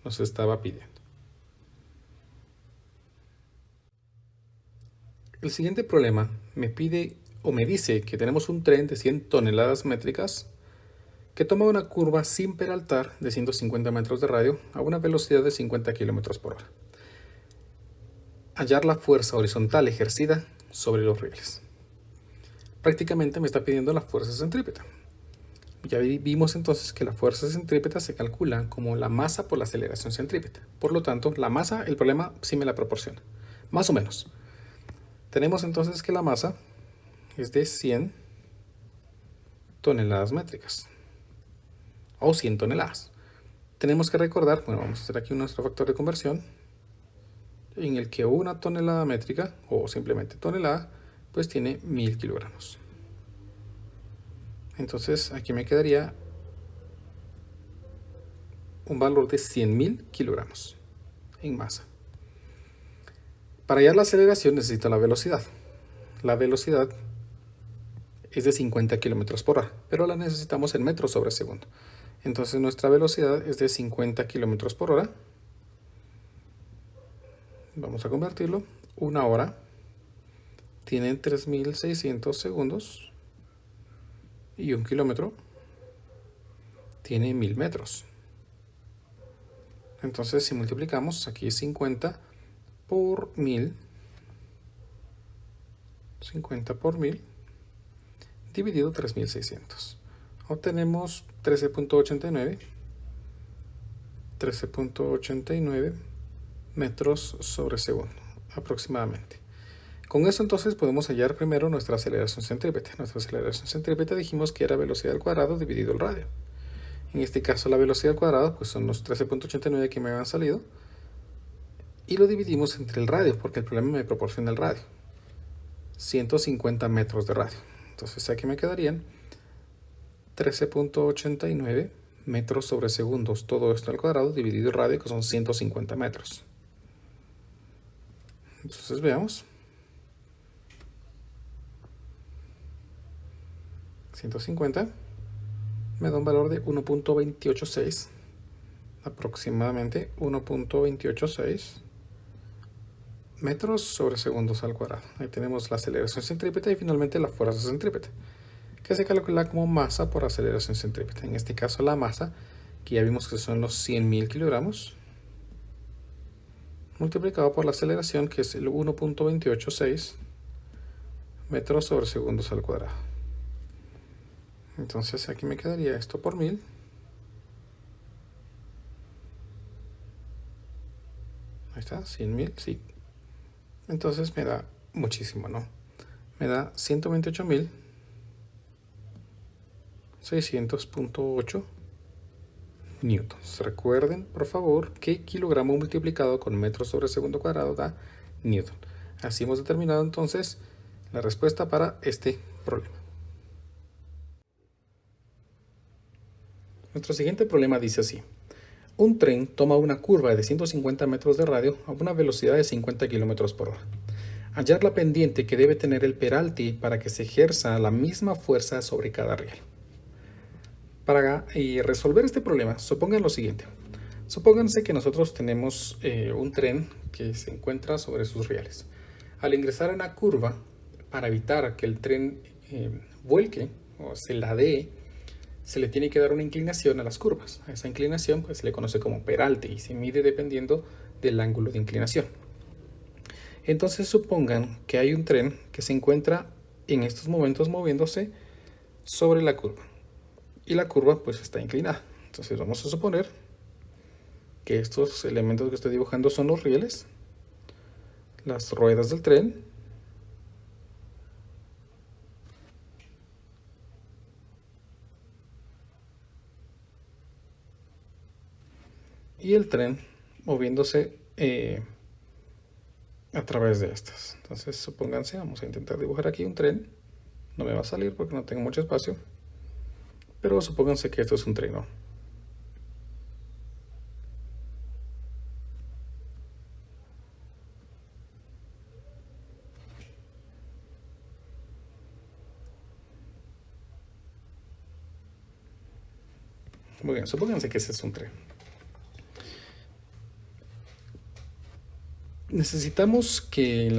nos estaba pidiendo. El siguiente problema me pide o me dice que tenemos un tren de 100 toneladas métricas que toma una curva sin peraltar de 150 metros de radio a una velocidad de 50 km por hora. Hallar la fuerza horizontal ejercida sobre los rieles. Prácticamente me está pidiendo la fuerza centrípeta. Ya vimos entonces que la fuerza centrípeta se calcula como la masa por la aceleración centrípeta. Por lo tanto, la masa, el problema sí me la proporciona. Más o menos. Tenemos entonces que la masa es de 100 toneladas métricas. O 100 toneladas. Tenemos que recordar, bueno, vamos a hacer aquí nuestro factor de conversión, en el que una tonelada métrica, o simplemente tonelada, pues tiene 1000 kilogramos. Entonces aquí me quedaría un valor de 100.000 kilogramos en masa. Para hallar la aceleración necesito la velocidad. La velocidad es de 50 kilómetros por hora, pero la necesitamos en metros sobre segundo. Entonces nuestra velocidad es de 50 kilómetros por hora. Vamos a convertirlo. Una hora tiene 3600 segundos y un kilómetro tiene 1000 metros. Entonces si multiplicamos, aquí 50 por 1000, 50 por 1000 dividido 3600. Obtenemos 13.89 metros sobre segundo aproximadamente. Con eso entonces podemos hallar primero nuestra aceleración centrípeta. Nuestra aceleración centrípeta dijimos que era velocidad al cuadrado dividido el radio. En este caso la velocidad al cuadrado pues son los 13.89 que me habían salido y lo dividimos entre el radio porque el problema me proporciona el radio. 150 metros de radio. Entonces aquí me quedarían 13.89 metros sobre segundos, todo esto al cuadrado dividido el radio, que son 150 metros. Entonces veamos. 150 me da un valor de 1.286, aproximadamente 1.286 metros sobre segundos al cuadrado. Ahí tenemos la aceleración centrípeta y finalmente la fuerza centrípeta, que se calcula como masa por aceleración centrípeta. En este caso la masa, que ya vimos que son los 100.000 kilogramos, multiplicado por la aceleración, que es el 1.286 metros sobre segundos al cuadrado. Entonces aquí me quedaría esto por 1000 Ahí está, 100.000, sí. Entonces me da muchísimo, ¿no? Me da 128.600.8 newtons. Recuerden, por favor, que kilogramo multiplicado con metros sobre segundo cuadrado da newton. Así hemos determinado entonces la respuesta para este problema. Nuestro siguiente problema dice así. Un tren toma una curva de 150 metros de radio a una velocidad de 50 km por hora. Hallar la pendiente que debe tener el peralte para que se ejerza la misma fuerza sobre cada riel. Para resolver este problema, supongan lo siguiente. Supónganse que nosotros tenemos un tren que se encuentra sobre sus rieles. Al ingresar a una curva, para evitar que el tren vuelque o se ladee, se le tiene que dar una inclinación a las curvas. A esa inclinación pues, se le conoce como peralte y se mide dependiendo del ángulo de inclinación. Entonces supongan que hay un tren que se encuentra en estos momentos moviéndose sobre la curva. Y la curva pues está inclinada. Entonces vamos a suponer que estos elementos que estoy dibujando son los rieles, las ruedas del tren, y el tren moviéndose a través de estas. Entonces supónganse, vamos a intentar dibujar aquí un tren. No me va a salir porque no tengo mucho espacio, pero supónganse que esto es un tren, ¿no? Muy bien, supónganse que ese es un tren. Necesitamos que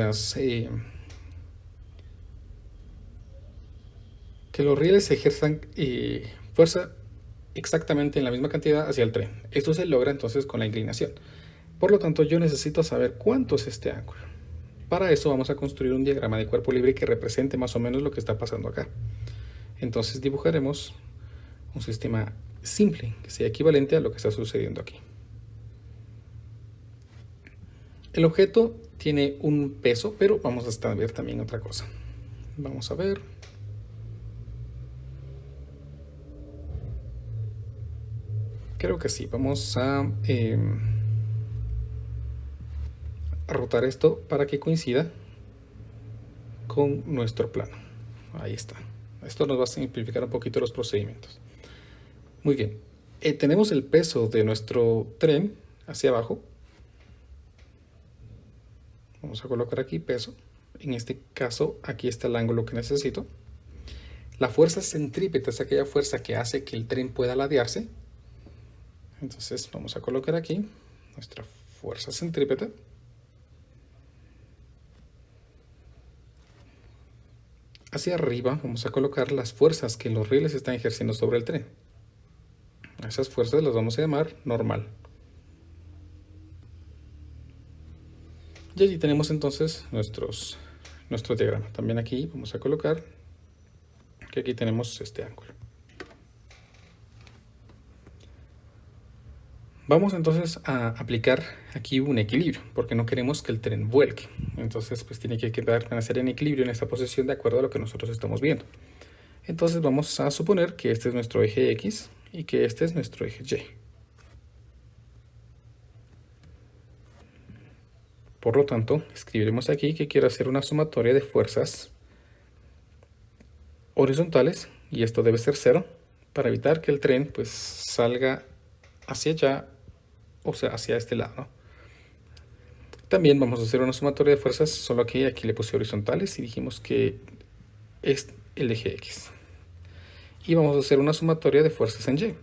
los rieles ejerzan fuerza exactamente en la misma cantidad hacia el tren. Esto se logra entonces con la inclinación. Por lo tanto, yo necesito saber cuánto es este ángulo. Para eso vamos a construir un diagrama de cuerpo libre que represente más o menos lo que está pasando acá. Entonces dibujaremos un sistema simple que sea equivalente a lo que está sucediendo aquí. El objeto tiene un peso, pero vamos a ver también otra cosa. Vamos a ver. Creo que sí. Vamos a rotar esto para que coincida con nuestro plano. Ahí está. Esto nos va a simplificar un poquito los procedimientos. Muy bien. Tenemos el peso de nuestro tren hacia abajo. Vamos a colocar aquí peso. En este caso, aquí está el ángulo que necesito. La fuerza centrípeta es aquella fuerza que hace que el tren pueda ladearse. Entonces vamos a colocar aquí nuestra fuerza centrípeta. Hacia arriba vamos a colocar las fuerzas que los rieles están ejerciendo sobre el tren. Esas fuerzas las vamos a llamar normal. Y allí tenemos entonces nuestro diagrama. También aquí vamos a colocar que aquí tenemos este ángulo. Vamos entonces a aplicar aquí un equilibrio, porque no queremos que el tren vuelque. Entonces pues tiene que permanecer en equilibrio en esta posición de acuerdo a lo que nosotros estamos viendo. Entonces vamos a suponer que este es nuestro eje X y que este es nuestro eje Y. Por lo tanto, escribiremos aquí que quiero hacer una sumatoria de fuerzas horizontales, y esto debe ser 0, para evitar que el tren pues salga hacia allá, o sea, hacia este lado, ¿no? También vamos a hacer una sumatoria de fuerzas, solo que aquí le puse horizontales y dijimos que es el eje X. Y vamos a hacer una sumatoria de fuerzas en Y.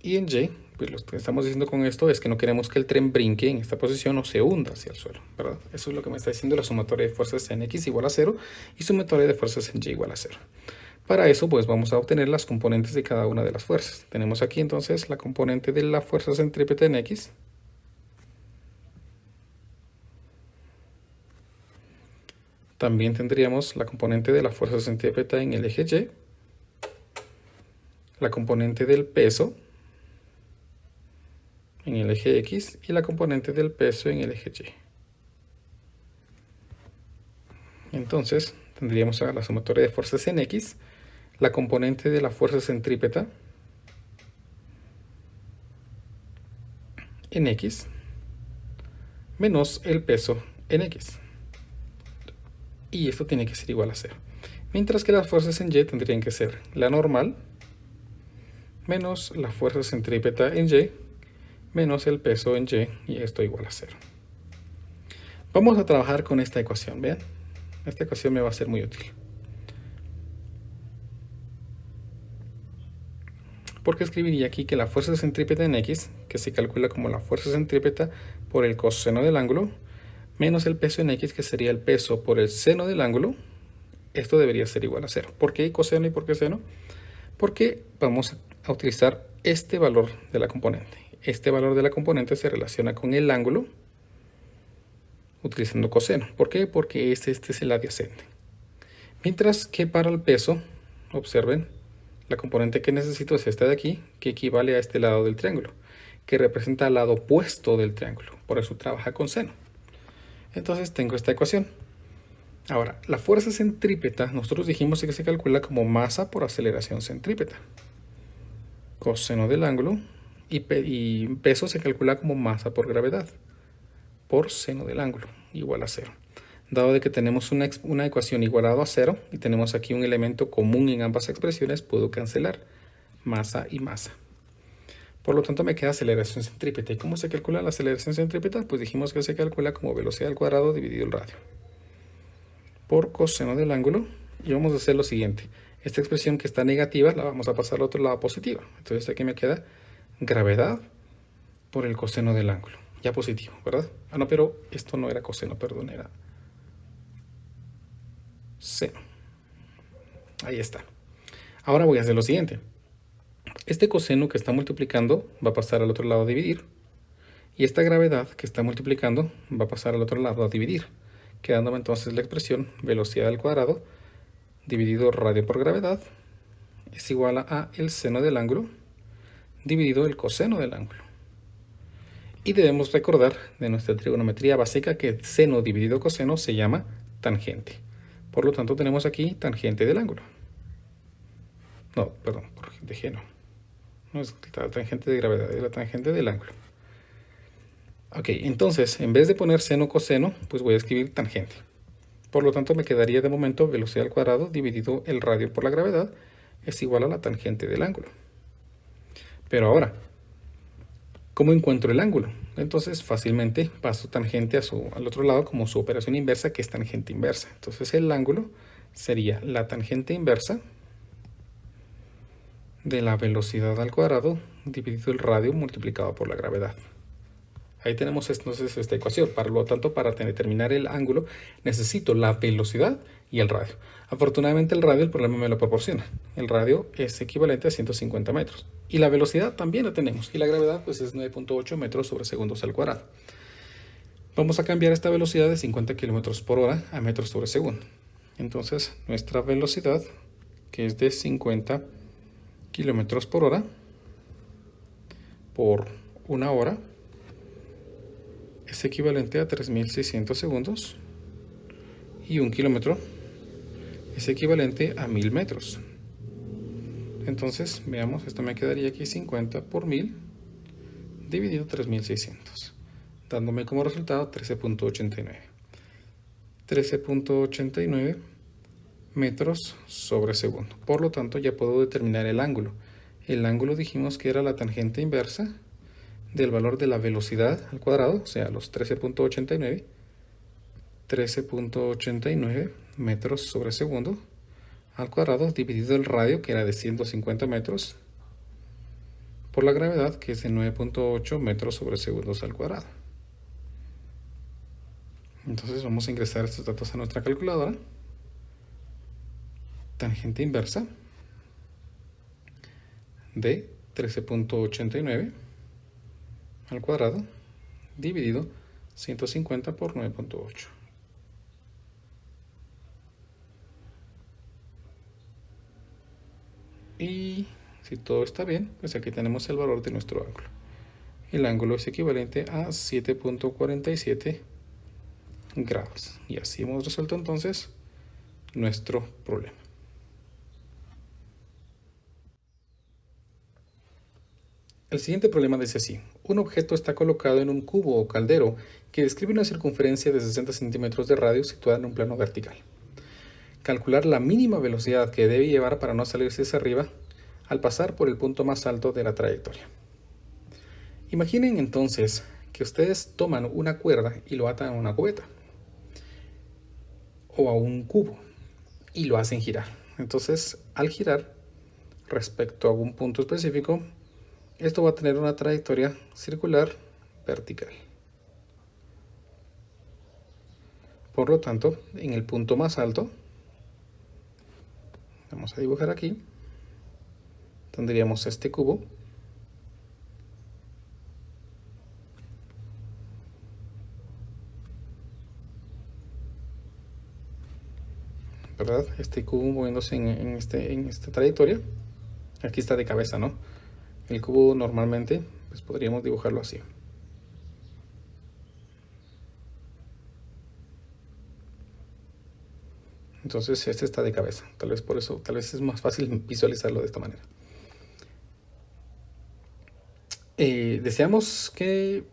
Y en Y, pues lo que estamos diciendo con esto es que no queremos que el tren brinque en esta posición o se hunda hacia el suelo, ¿verdad? Eso es lo que me está diciendo la sumatoria de fuerzas en X igual a 0 y sumatoria de fuerzas en Y igual a 0. Para eso, pues vamos a obtener las componentes de cada una de las fuerzas. Tenemos aquí entonces la componente de la fuerza centrípeta en X. También tendríamos la componente de la fuerza centrípeta en el eje Y. La componente del peso en el eje X y la componente del peso en el eje Y. Entonces tendríamos a la sumatoria de fuerzas en X, la componente de la fuerza centrípeta en X, menos el peso en X. Y esto tiene que ser igual a 0. Mientras que las fuerzas en Y tendrían que ser la normal, menos la fuerza centrípeta en Y, menos el peso en Y, y esto igual a 0. Vamos a trabajar con esta ecuación, vean. Esta ecuación me va a ser muy útil. Porque escribiría aquí que la fuerza centrípeta en X, que se calcula como la fuerza centrípeta por el coseno del ángulo, menos el peso en X, que sería el peso por el seno del ángulo, esto debería ser igual a 0. ¿Por qué coseno y por qué seno? Porque vamos a utilizar este valor de la componente. Este valor de la componente se relaciona con el ángulo utilizando coseno. ¿Por qué? Porque este es el adyacente. Mientras que para el peso, observen, la componente que necesito es esta de aquí, que equivale a este lado del triángulo, que representa el lado opuesto del triángulo. Por eso trabaja con seno. Entonces tengo esta ecuación. Ahora, la fuerza centrípeta, nosotros dijimos que se calcula como masa por aceleración centrípeta. Coseno del ángulo y peso se calcula como masa por gravedad por seno del ángulo, igual a 0. Dado de que tenemos una ecuación igualada a 0 y tenemos aquí un elemento común en ambas expresiones, puedo cancelar masa y masa. Por lo tanto me queda aceleración centrípeta. ¿Y cómo se calcula la aceleración centrípeta? Pues dijimos que se calcula como velocidad al cuadrado dividido el radio por coseno del ángulo, y vamos a hacer lo siguiente. Esta expresión que está negativa la vamos a pasar al otro lado positiva. Entonces aquí me queda gravedad por el coseno del ángulo. Ya positivo, ¿verdad? Ah, no, pero esto no era coseno, perdón, era seno. Ahí está. Ahora voy a hacer lo siguiente. Este coseno que está multiplicando va a pasar al otro lado a dividir. Y esta gravedad que está multiplicando va a pasar al otro lado a dividir, quedándome entonces la expresión velocidad al cuadrado dividido radio por gravedad es igual a el seno del ángulo dividido el coseno del ángulo. Y debemos recordar de nuestra trigonometría básica que seno dividido coseno se llama tangente. Por lo tanto tenemos aquí tangente del ángulo. No, perdón, de G no. No es la tangente de gravedad, es la tangente del ángulo. Ok, entonces en vez de poner seno coseno, pues voy a escribir tangente. Por lo tanto me quedaría de momento velocidad al cuadrado dividido el radio por la gravedad es igual a la tangente del ángulo. Pero ahora, ¿cómo encuentro el ángulo? Entonces fácilmente paso tangente al otro lado como su operación inversa, que es tangente inversa. Entonces el ángulo sería la tangente inversa de la velocidad al cuadrado dividido el radio multiplicado por la gravedad. Ahí tenemos entonces esta ecuación. Por lo tanto, para determinar el ángulo necesito la velocidad y el radio. Afortunadamente el radio, el problema me lo proporciona. El radio es equivalente a 150 metros. Y la velocidad también la tenemos. Y la gravedad pues es 9.8 metros sobre segundos al cuadrado. Vamos a cambiar esta velocidad de 50 kilómetros por hora a metros sobre segundo. Entonces nuestra velocidad, que es de 50 kilómetros por hora por una hora, es equivalente a 3.600 segundos y 1 kilómetro es equivalente a 1.000 metros. Entonces, veamos, esto me quedaría aquí 50 por 1.000 dividido 3.600, dándome como resultado 13.89. 13.89 metros sobre segundo. Por lo tanto, ya puedo determinar el ángulo. El ángulo dijimos que era la tangente inversa del valor de la velocidad al cuadrado, o sea, los 13.89 metros sobre segundo al cuadrado dividido el radio, que era de 150 metros, por la gravedad, que es de 9.8 metros sobre segundos al cuadrado. Entonces vamos a ingresar estos datos a nuestra calculadora. Tangente inversa de 13.89 al cuadrado dividido 150 por 9.8. Y si todo está bien, pues aquí tenemos el valor de nuestro ángulo. el ángulo es equivalente a 7.47 grados. Y así hemos resuelto entonces nuestro problema. El siguiente problema dice así: un objeto está colocado en un cubo o caldero que describe una circunferencia de 60 centímetros de radio situada en un plano vertical. Calcular la mínima velocidad que debe llevar para no salirse hacia arriba al pasar por el punto más alto de la trayectoria. Imaginen entonces que ustedes toman una cuerda y lo atan a una cubeta o a un cubo y lo hacen girar. Entonces, al girar respecto a un punto específico, esto va a tener una trayectoria circular vertical. Por lo tanto, en el punto más alto, vamos a dibujar aquí, tendríamos este cubo, ¿verdad? Este cubo moviéndose en esta trayectoria. Aquí está de cabeza, ¿no? El cubo normalmente, pues podríamos dibujarlo así. Entonces este está de cabeza. Tal vez por eso, tal vez es más fácil visualizarlo de esta manera. Deseamos que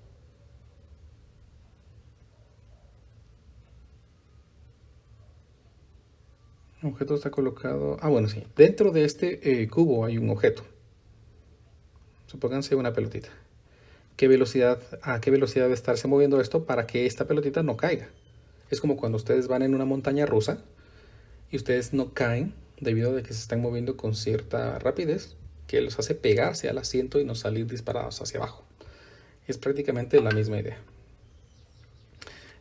un objeto está colocado... bueno, sí. Dentro de este cubo hay un objeto. Supónganse una pelotita. ¿A qué velocidad debe estarse moviendo esto para que esta pelotita no caiga? Es como cuando ustedes van en una montaña rusa y ustedes no caen debido a que se están moviendo con cierta rapidez que los hace pegarse al asiento y no salir disparados hacia abajo. Es prácticamente la misma idea.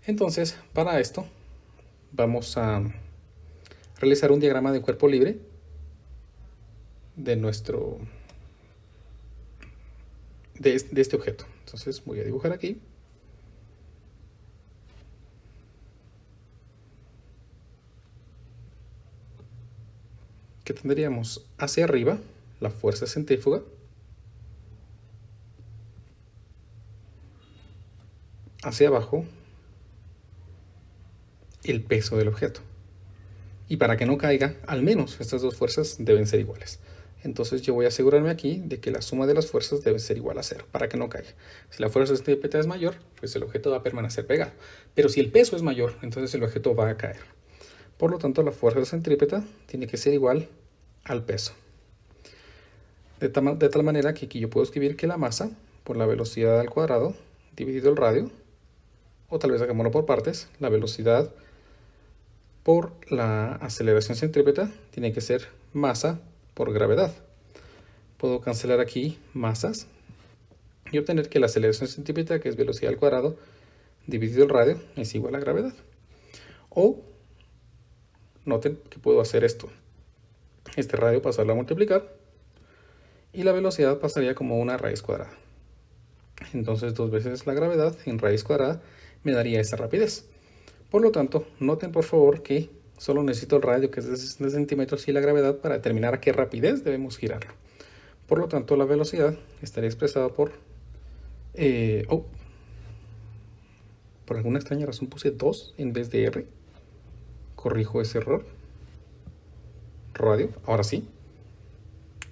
Entonces, para esto vamos a realizar un diagrama de cuerpo libre de este objeto. Entonces voy a dibujar aquí. Que tendríamos hacia arriba la fuerza centrífuga, hacia abajo el peso del objeto. Y para que no caiga, al menos estas dos fuerzas deben ser iguales. Entonces yo voy a asegurarme aquí de que la suma de las fuerzas debe ser igual a 0 para que no caiga. Si la fuerza centrípeta es mayor, pues el objeto va a permanecer pegado. Pero si el peso es mayor, entonces el objeto va a caer. Por lo tanto, la fuerza centrípeta tiene que ser igual al peso. De tal manera que aquí yo puedo escribir que la masa por la velocidad al cuadrado dividido el radio, o tal vez hagámoslo por partes, la velocidad por la aceleración centrípeta tiene que ser masa por gravedad. Puedo cancelar aquí masas y obtener que la aceleración centrípeta, que es velocidad al cuadrado dividido el radio, es igual a gravedad. O noten que puedo hacer esto. Este radio pasarlo a multiplicar y la velocidad pasaría como una raíz cuadrada. Entonces 2 veces la gravedad en raíz cuadrada me daría esa rapidez. Por lo tanto, noten por favor que solo necesito el radio, que es de 60 centímetros, y la gravedad para determinar a qué rapidez debemos girarlo. Por lo tanto, la velocidad estaría expresada por... por alguna extraña razón puse 2 en vez de R. Corrijo ese error. Radio, ahora sí.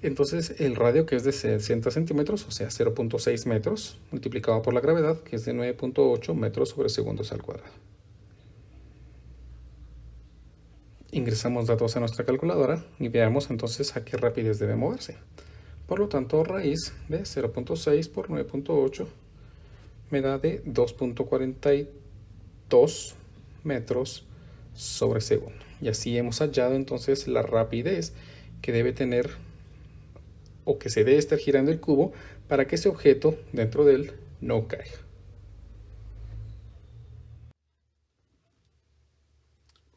Entonces el radio, que es de 60 centímetros, o sea 0.6 metros, multiplicado por la gravedad, que es de 9.8 metros sobre segundos al cuadrado. Ingresamos datos a nuestra calculadora y veamos entonces a qué rapidez debe moverse. Por lo tanto, raíz de 0.6 por 9.8 me da de 2.42 metros sobre segundo. Y así hemos hallado entonces la rapidez que debe tener o que se debe estar girando el cubo para que ese objeto dentro de él no caiga.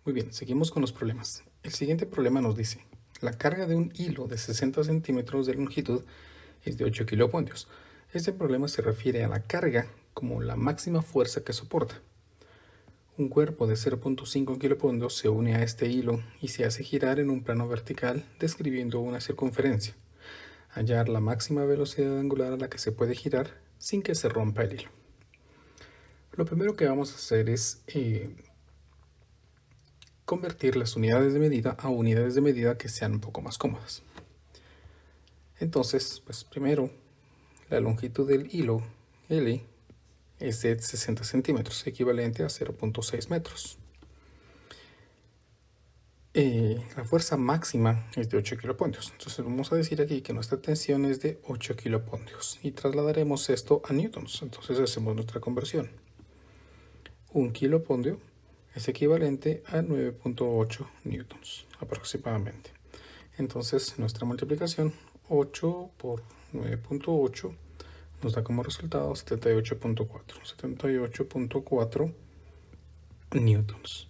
Muy bien, seguimos con los problemas. El siguiente problema nos dice: la carga de un hilo de 60 centímetros de longitud es de 8 kiloponios. Este problema se refiere a la carga como la máxima fuerza que soporta. Un cuerpo de 0.5 kiloponios se une a este hilo y se hace girar en un plano vertical describiendo una circunferencia. hallar la máxima velocidad angular a la que se puede girar sin que se rompa el hilo. Lo primero que vamos a hacer es convertir las unidades de medida a unidades de medida que sean un poco más cómodas. Entonces, pues primero, la longitud del hilo L es de 60 centímetros, equivalente a 0.6 metros. La fuerza máxima es de 8 kilopondios. Entonces vamos a decir aquí que nuestra tensión es de 8 kilopondios y trasladaremos esto a newtons. Entonces hacemos nuestra conversión. 1 kilopondio es equivalente a 9.8 newtons aproximadamente. Entonces nuestra multiplicación 8 por 9.8 nos da como resultado 78.4 newtons.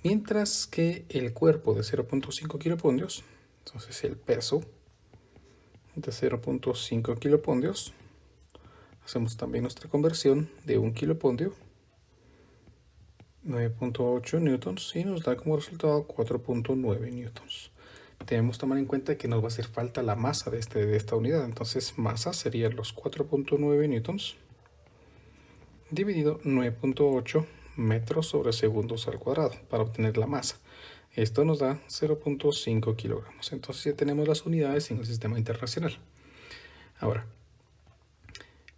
Mientras que el cuerpo de 0.5 kilopondios, entonces el peso de 0.5 kilopondios, hacemos también nuestra conversión de 1 kilopondio, 9.8 newtons, y nos da como resultado 4.9 newtons. Tenemos que tomar en cuenta que nos va a hacer falta la masa de esta unidad, entonces masa serían los 4.9 newtons dividido 9.8 metros sobre segundos al cuadrado para obtener la masa. Esto nos da 0.5 kilogramos. Entonces ya tenemos las unidades en el sistema internacional. Ahora,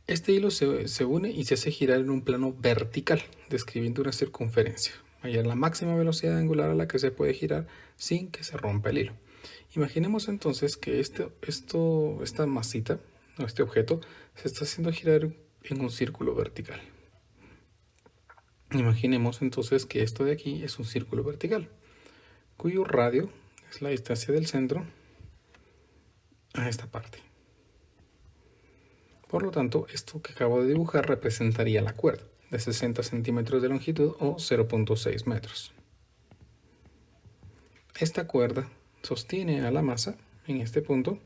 este hilo se une y se hace girar en un plano vertical, describiendo una circunferencia. Hallar la máxima velocidad angular a la que se puede girar sin que se rompa el hilo. Imaginemos entonces que esta masita, este objeto, se está haciendo girar en un círculo vertical. Imaginemos entonces que esto de aquí es un círculo vertical, cuyo radio es la distancia del centro a esta parte. Por lo tanto, esto que acabo de dibujar representaría la cuerda de 60 centímetros de longitud o 0.6 metros. Esta cuerda sostiene a la masa en este punto.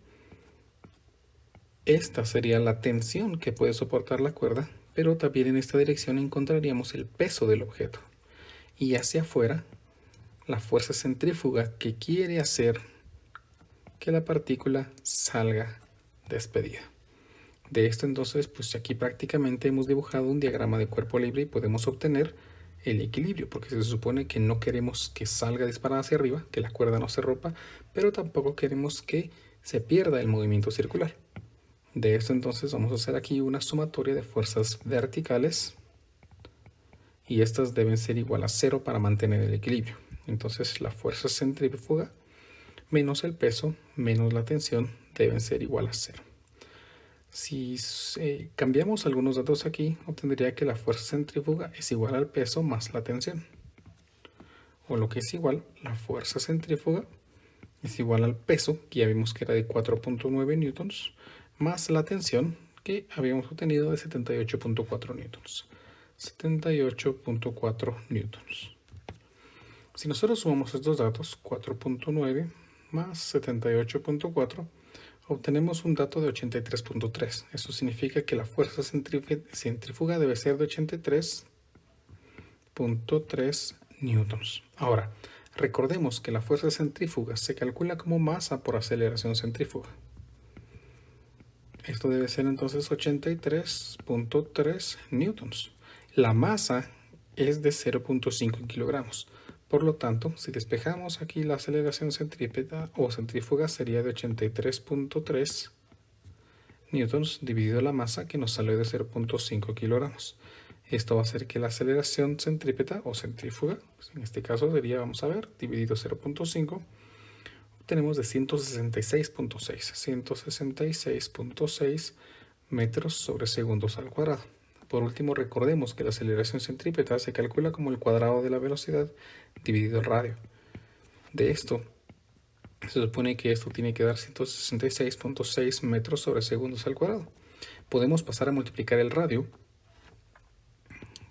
Esta sería la tensión que puede soportar la cuerda, pero también en esta dirección encontraríamos el peso del objeto. Y hacia afuera, la fuerza centrífuga que quiere hacer que la partícula salga despedida. De esto entonces, pues aquí prácticamente hemos dibujado un diagrama de cuerpo libre y podemos obtener el equilibrio, porque se supone que no queremos que salga disparada hacia arriba, que la cuerda no se rompa, pero tampoco queremos que se pierda el movimiento circular. De esto entonces vamos a hacer aquí una sumatoria de fuerzas verticales y estas deben ser igual a 0 para mantener el equilibrio. Entonces la fuerza centrífuga menos el peso menos la tensión deben ser igual a 0. Si cambiamos algunos datos aquí, obtendría que la fuerza centrífuga es igual al peso más la tensión. O lo que es igual, la fuerza centrífuga es igual al peso, que ya vimos que era de 4.9 newtons, más la tensión que habíamos obtenido de 78.4 newtons. 78.4 newtons. Si nosotros sumamos estos datos, 4.9 más 78.4, obtenemos un dato de 83.3. Eso significa que la fuerza centrífuga debe ser de 83.3 newtons. Ahora, recordemos que la fuerza centrífuga se calcula como masa por aceleración centrífuga. Esto debe ser entonces 83.3 newtons. La masa es de 0.5 kilogramos. Por lo tanto, si despejamos aquí la aceleración centrípeta o centrífuga sería de 83.3 newtons dividido la masa, que nos sale de 0.5 kilogramos. Esto va a hacer que la aceleración centrípeta o centrífuga, en este caso sería, vamos a ver, dividido 0.5, tenemos de 166.6 metros sobre segundos al cuadrado. Por último, recordemos que la aceleración centrípeta se calcula como el cuadrado de la velocidad dividido el radio. De esto, se supone que esto tiene que dar 166.6 metros sobre segundos al cuadrado. Podemos pasar a multiplicar el radio,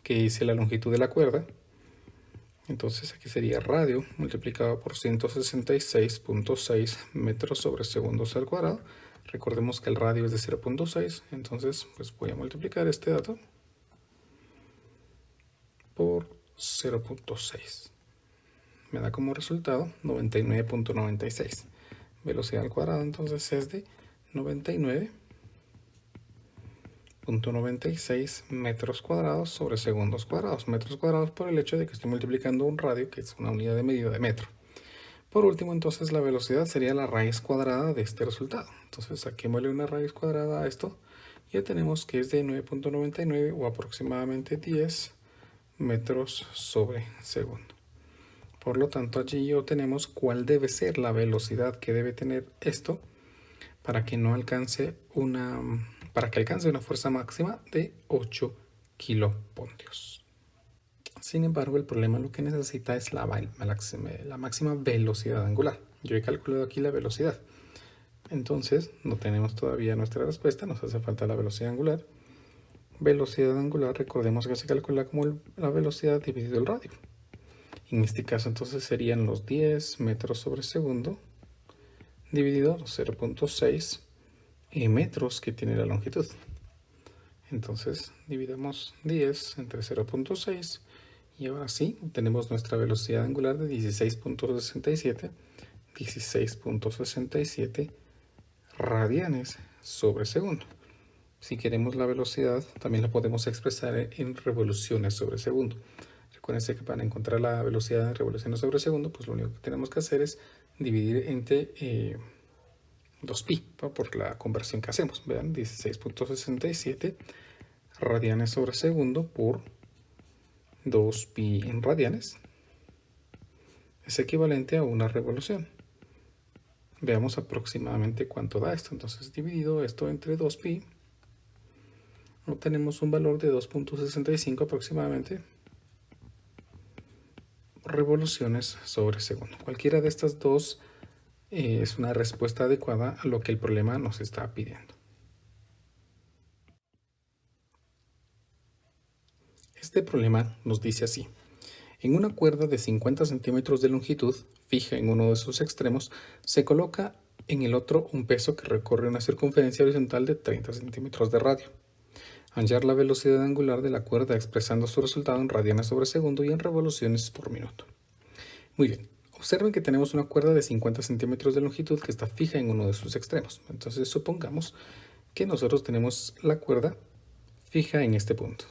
que es la longitud de la cuerda. Entonces aquí sería radio multiplicado por 166.6 metros sobre segundos al cuadrado. Recordemos que el radio es de 0.6, entonces pues voy a multiplicar este dato por 0.6. Me da como resultado 99.96. Velocidad al cuadrado entonces es de 99.96 metros cuadrados sobre segundos cuadrados. Metros cuadrados por el hecho de que estoy multiplicando un radio, que es una unidad de medida de metro. Por último, entonces, la velocidad sería la raíz cuadrada de este resultado. Entonces, saquémosle una raíz cuadrada a esto. Ya tenemos que es de 9.99 o aproximadamente 10 metros sobre segundo. Por lo tanto, allí obtenemos cuál debe ser la velocidad que debe tener esto para que alcance una fuerza máxima de 8 kilopoltios. Sin embargo, el problema lo que necesita es la máxima velocidad angular. Yo he calculado aquí la velocidad. Entonces, no tenemos todavía nuestra respuesta, nos hace falta la velocidad angular. Velocidad angular, recordemos que se calcula como la velocidad dividido el radio. En este caso, entonces, serían los 10 metros sobre segundo dividido los 0.6 metros que tiene la longitud. Entonces, dividamos 10 entre 0.6 y ahora sí, tenemos nuestra velocidad angular de 16.67 radianes sobre segundo. Si queremos la velocidad, también la podemos expresar en revoluciones sobre segundo. Recuerden que para encontrar la velocidad en revoluciones sobre segundo, pues lo único que tenemos que hacer es dividir entre 2pi, ¿no? Por la conversión que hacemos. Vean, 16.67 radianes sobre segundo por 2pi en radianes es equivalente a una revolución. Veamos aproximadamente cuánto da esto. Entonces, dividido esto entre 2pi, obtenemos un valor de 2.65 aproximadamente revoluciones sobre segundo. Cualquiera de estas dos es una respuesta adecuada a lo que el problema nos está pidiendo. Este problema nos dice así: en una cuerda de 50 centímetros de longitud, fija en uno de sus extremos, se coloca en el otro un peso que recorre una circunferencia horizontal de 30 centímetros de radio. Hallar la velocidad angular de la cuerda expresando su resultado en radianes sobre segundo y en revoluciones por minuto. Muy bien, observen que tenemos una cuerda de 50 centímetros de longitud que está fija en uno de sus extremos. Entonces supongamos que nosotros tenemos la cuerda fija en este punto.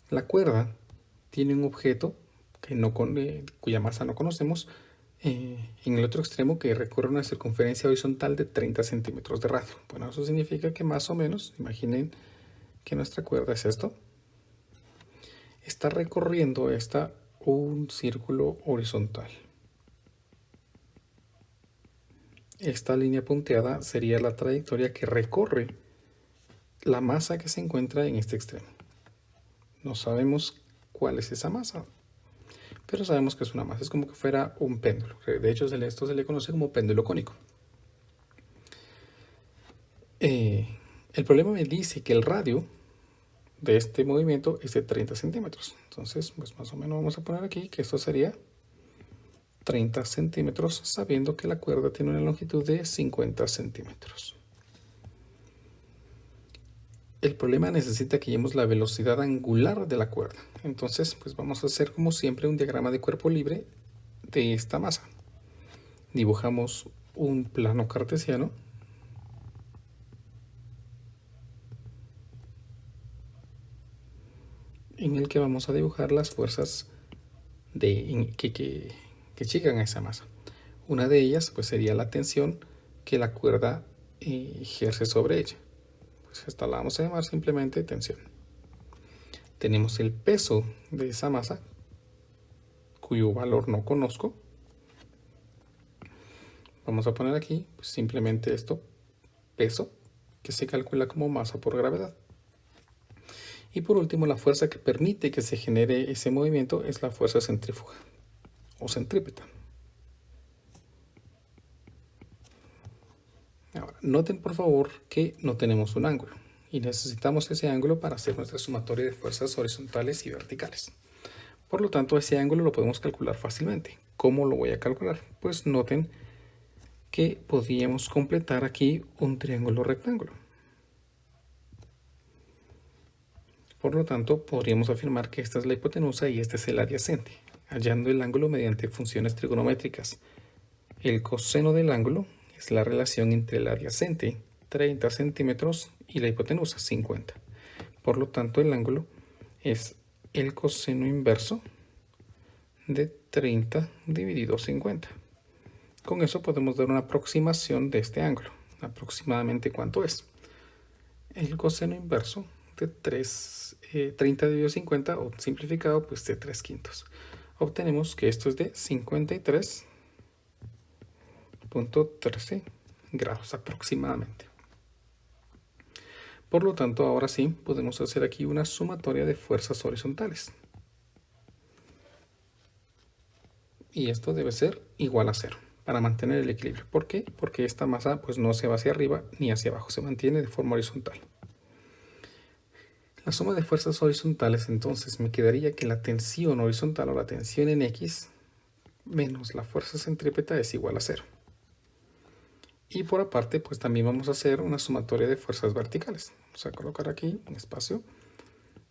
La cuerda tiene un objeto cuya masa no conocemos en el otro extremo que recorre una circunferencia horizontal de 30 centímetros de radio. Bueno, eso significa que más o menos, imaginen que nuestra cuerda es esto. Está recorriendo un círculo horizontal. Esta línea punteada sería la trayectoria que recorre la masa que se encuentra en este extremo. No sabemos cuál es esa masa, pero sabemos que es una masa. Es como que fuera un péndulo. De hecho, esto se le conoce como péndulo cónico. El problema me dice que el radio de este movimiento es de 30 centímetros. Entonces, pues más o menos vamos a poner aquí que esto sería 30 centímetros, sabiendo que la cuerda tiene una longitud de 50 centímetros. El problema necesita que hallemos la velocidad angular de la cuerda. Entonces, pues vamos a hacer como siempre un diagrama de cuerpo libre de esta masa. Dibujamos un plano cartesiano. En el que vamos a dibujar las fuerzas que llegan a esa masa. Una de ellas pues sería la tensión que la cuerda ejerce sobre ella. Esta la vamos a llamar simplemente tensión. Tenemos el peso de esa masa, cuyo valor no conozco. Vamos a poner aquí pues simplemente esto, peso, que se calcula como masa por gravedad. Y por último, la fuerza que permite que se genere ese movimiento es la fuerza centrífuga o centrípeta. Ahora, noten por favor que no tenemos un ángulo y necesitamos ese ángulo para hacer nuestra sumatoria de fuerzas horizontales y verticales. Por lo tanto, ese ángulo lo podemos calcular fácilmente. ¿Cómo lo voy a calcular? Pues noten que podríamos completar aquí un triángulo rectángulo. Por lo tanto, podríamos afirmar que esta es la hipotenusa y este es el adyacente, hallando el ángulo mediante funciones trigonométricas. El coseno del ángulo es la relación entre el adyacente, 30 centímetros, y la hipotenusa, 50. Por lo tanto, el ángulo es el coseno inverso de 30 dividido 50. Con eso podemos dar una aproximación de este ángulo. Aproximadamente cuánto es. El coseno inverso de 30 dividido 50, o simplificado, pues de 3/5. Obtenemos que esto es de 53.13 grados aproximadamente. Por lo tanto, ahora sí podemos hacer aquí una sumatoria de fuerzas horizontales. Y esto debe ser igual a 0 para mantener el equilibrio. ¿Por qué? Porque esta masa pues no se va hacia arriba ni hacia abajo, se mantiene de forma horizontal. La suma de fuerzas horizontales, entonces me quedaría que la tensión horizontal o la tensión en X menos la fuerza centrípeta es igual a 0. Y por aparte, pues también vamos a hacer una sumatoria de fuerzas verticales. Vamos a colocar aquí un espacio,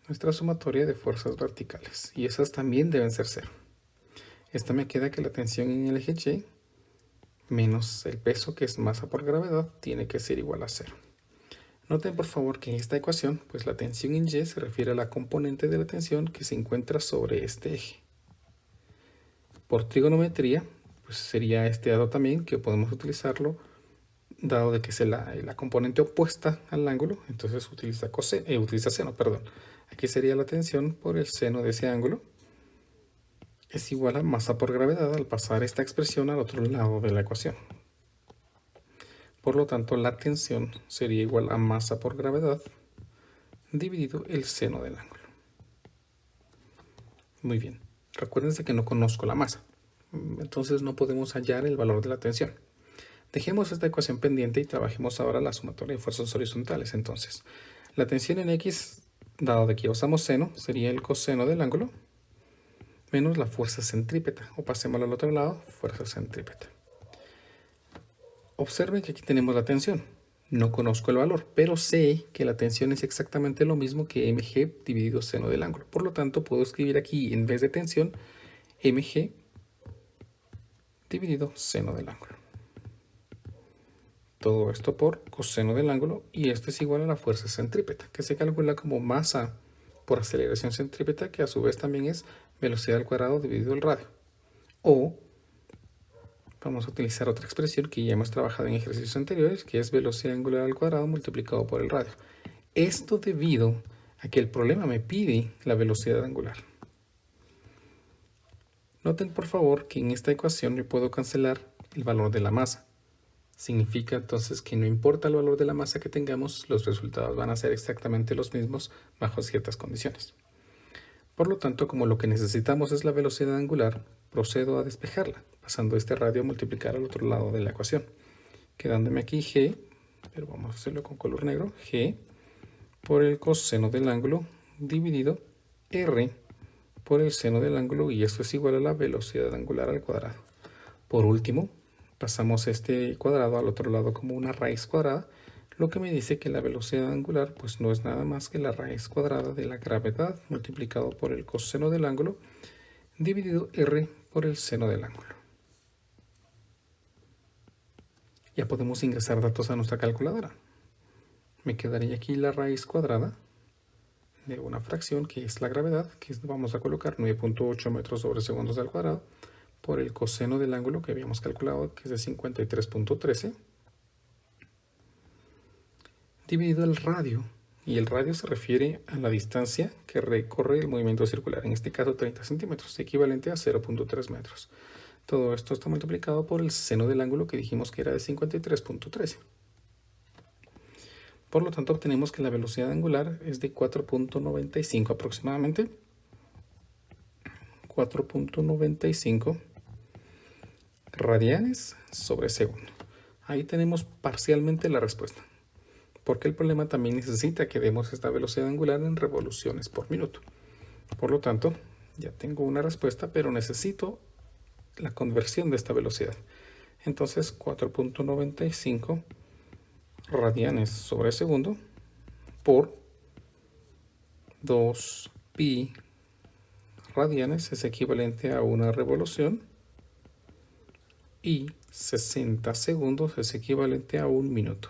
nuestra sumatoria de fuerzas verticales. Y esas también deben ser 0. Esta me queda que la tensión en el eje Y menos el peso, que es masa por gravedad, tiene que ser igual a 0. Noten por favor que en esta ecuación, pues la tensión en Y se refiere a la componente de la tensión que se encuentra sobre este eje. Por trigonometría, pues sería este dado también que podemos utilizarlo, dado de que es la componente opuesta al ángulo, entonces utiliza seno, perdón. Aquí sería la tensión por el seno de ese ángulo. Es igual a masa por gravedad al pasar esta expresión al otro lado de la ecuación. Por lo tanto, la tensión sería igual a masa por gravedad dividido el seno del ángulo. Muy bien. Recuérdense que no conozco la masa, entonces no podemos hallar el valor de la tensión. Dejemos esta ecuación pendiente y trabajemos ahora la sumatoria de fuerzas horizontales. Entonces, la tensión en X, dado de que usamos seno, sería el coseno del ángulo menos la fuerza centrípeta, o pasémoslo al otro lado, fuerza centrípeta. Observen que aquí tenemos la tensión. No conozco el valor, pero sé que la tensión es exactamente lo mismo que mg dividido seno del ángulo. Por lo tanto, puedo escribir aquí, en vez de tensión, mg dividido seno del ángulo. Todo esto por coseno del ángulo, y esto es igual a la fuerza centrípeta, que se calcula como masa por aceleración centrípeta, que a su vez también es velocidad al cuadrado dividido el radio. O vamos a utilizar otra expresión que ya hemos trabajado en ejercicios anteriores, que es velocidad angular al cuadrado multiplicado por el radio. Esto debido a que el problema me pide la velocidad angular. Noten por favor que en esta ecuación yo puedo cancelar el valor de la masa. Significa entonces que no importa el valor de la masa que tengamos, los resultados van a ser exactamente los mismos bajo ciertas condiciones. Por lo tanto, como lo que necesitamos es la velocidad angular, procedo a despejarla, pasando este radio a multiplicar al otro lado de la ecuación, quedándome aquí g, pero vamos a hacerlo con color negro, g por el coseno del ángulo dividido r por el seno del ángulo, y esto es igual a la velocidad angular al cuadrado. Por último, pasamos este cuadrado al otro lado como una raíz cuadrada, lo que me dice que la velocidad angular pues no es nada más que la raíz cuadrada de la gravedad multiplicado por el coseno del ángulo dividido r por el seno del ángulo. Ya podemos ingresar datos a nuestra calculadora. Me quedaría aquí la raíz cuadrada de una fracción que es la gravedad, que vamos a colocar 9.8 metros sobre segundos al cuadrado, por el coseno del ángulo que habíamos calculado, que es de 53.13, dividido el radio, y el radio se refiere a la distancia que recorre el movimiento circular, en este caso 30 centímetros, equivalente a 0.3 metros. Todo esto está multiplicado por el seno del ángulo que dijimos que era de 53.13. Por lo tanto, obtenemos que la velocidad angular es de 4.95 aproximadamente. 4.95 radianes sobre segundo. Ahí tenemos parcialmente la respuesta, porque el problema también necesita que demos esta velocidad angular en revoluciones por minuto. Por lo tanto, ya tengo una respuesta, pero necesito la conversión de esta velocidad. Entonces, 4.95 radianes sobre segundo por 2pi radianes es equivalente a una revolución y 60 segundos es equivalente a 1 minuto.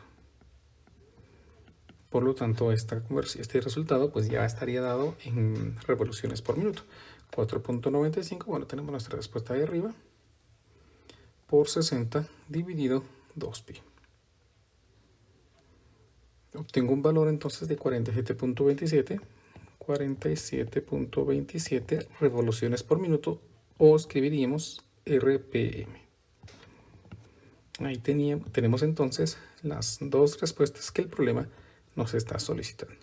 Por lo tanto, este resultado pues ya estaría dado en revoluciones por minuto. 4.95, bueno, tenemos nuestra respuesta ahí arriba, por 60 dividido 2pi. Obtengo un valor entonces de 47.27 revoluciones por minuto, o escribiríamos RPM. Ahí tenemos entonces las dos respuestas que el problema nos está solicitando.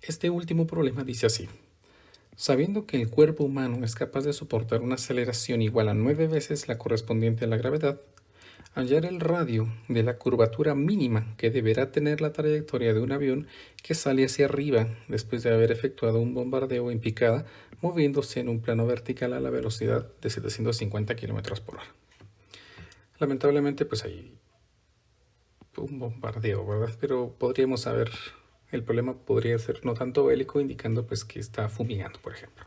Este último problema dice así: sabiendo que el cuerpo humano es capaz de soportar una aceleración igual a 9 veces la correspondiente a la gravedad, hallar el radio de la curvatura mínima que deberá tener la trayectoria de un avión que sale hacia arriba después de haber efectuado un bombardeo en picada, moviéndose en un plano vertical a la velocidad de 750 km por hora. Lamentablemente, pues hay un bombardeo, ¿verdad? Pero podríamos saber, el problema podría ser no tanto bélico, indicando pues que está fumigando, por ejemplo.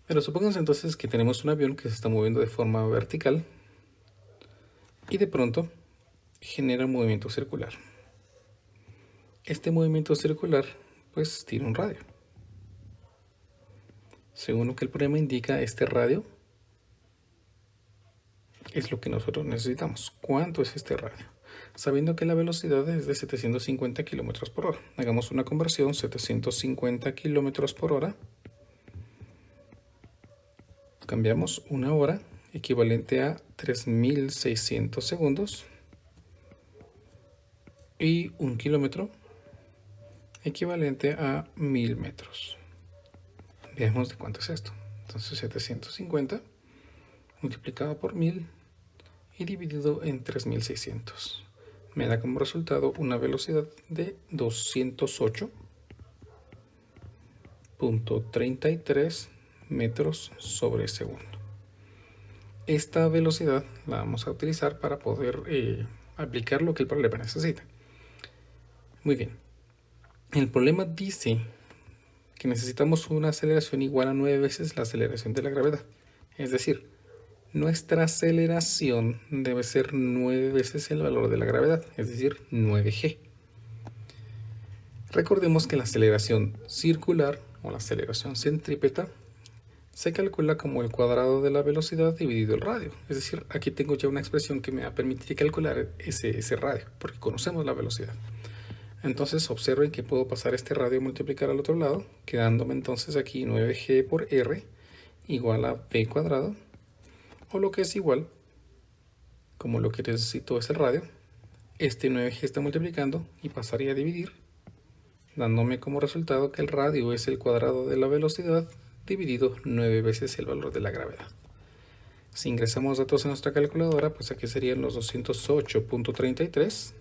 Pero supongamos entonces que tenemos un avión que se está moviendo de forma vertical y de pronto genera un movimiento circular. Este movimiento circular pues tiene un radio. Según lo que el problema indica, este radio es lo que nosotros necesitamos. ¿Cuánto es este radio? Sabiendo que la velocidad es de 750 km por hora. Hagamos una conversión: 750 km por hora. Cambiamos una hora, equivalente a 3600 segundos. Y un kilómetro, equivalente a 1000 metros. Veamos de cuánto es esto. Entonces 750 multiplicado por 1000 y dividido en 3600 me da como resultado una velocidad de 208.33 metros sobre segundo. Esta velocidad la vamos a utilizar para poder aplicar lo que el problema necesita. Muy bien. El problema dice que necesitamos una aceleración igual a 9 veces la aceleración de la gravedad. Es decir, nuestra aceleración debe ser 9 veces el valor de la gravedad, es decir, 9g. Recordemos que la aceleración circular o la aceleración centrípeta se calcula como el cuadrado de la velocidad dividido el radio. Es decir, aquí tengo ya una expresión que me va a permitir calcular ese radio, porque conocemos la velocidad. Entonces observen que puedo pasar este radio y multiplicar al otro lado, quedándome entonces aquí 9g por r igual a p cuadrado, o lo que es igual, como lo que necesito es el radio, este 9g está multiplicando y pasaría a dividir, dándome como resultado que el radio es el cuadrado de la velocidad dividido 9 veces el valor de la gravedad. Si ingresamos datos en nuestra calculadora, pues aquí serían los 208.33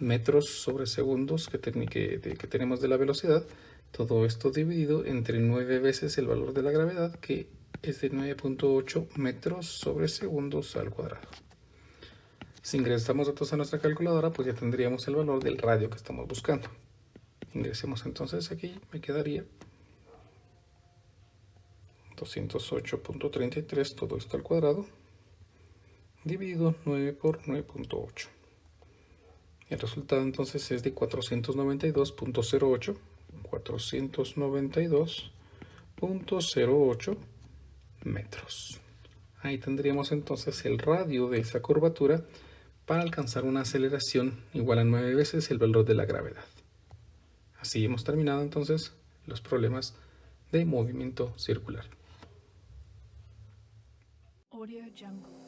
metros sobre segundos que tenemos de la velocidad. Todo esto dividido entre 9 veces el valor de la gravedad, que es de 9.8 metros sobre segundos al cuadrado. Si ingresamos datos a nuestra calculadora, pues ya tendríamos el valor del radio que estamos buscando. Ingresemos entonces aquí, me quedaría 208.33, todo esto al cuadrado, dividido 9 por 9.8. El resultado entonces es de 492.08 metros. Ahí tendríamos entonces el radio de esa curvatura para alcanzar una aceleración igual a 9 veces el valor de la gravedad. Así hemos terminado entonces los problemas de movimiento circular. Audio Jungle.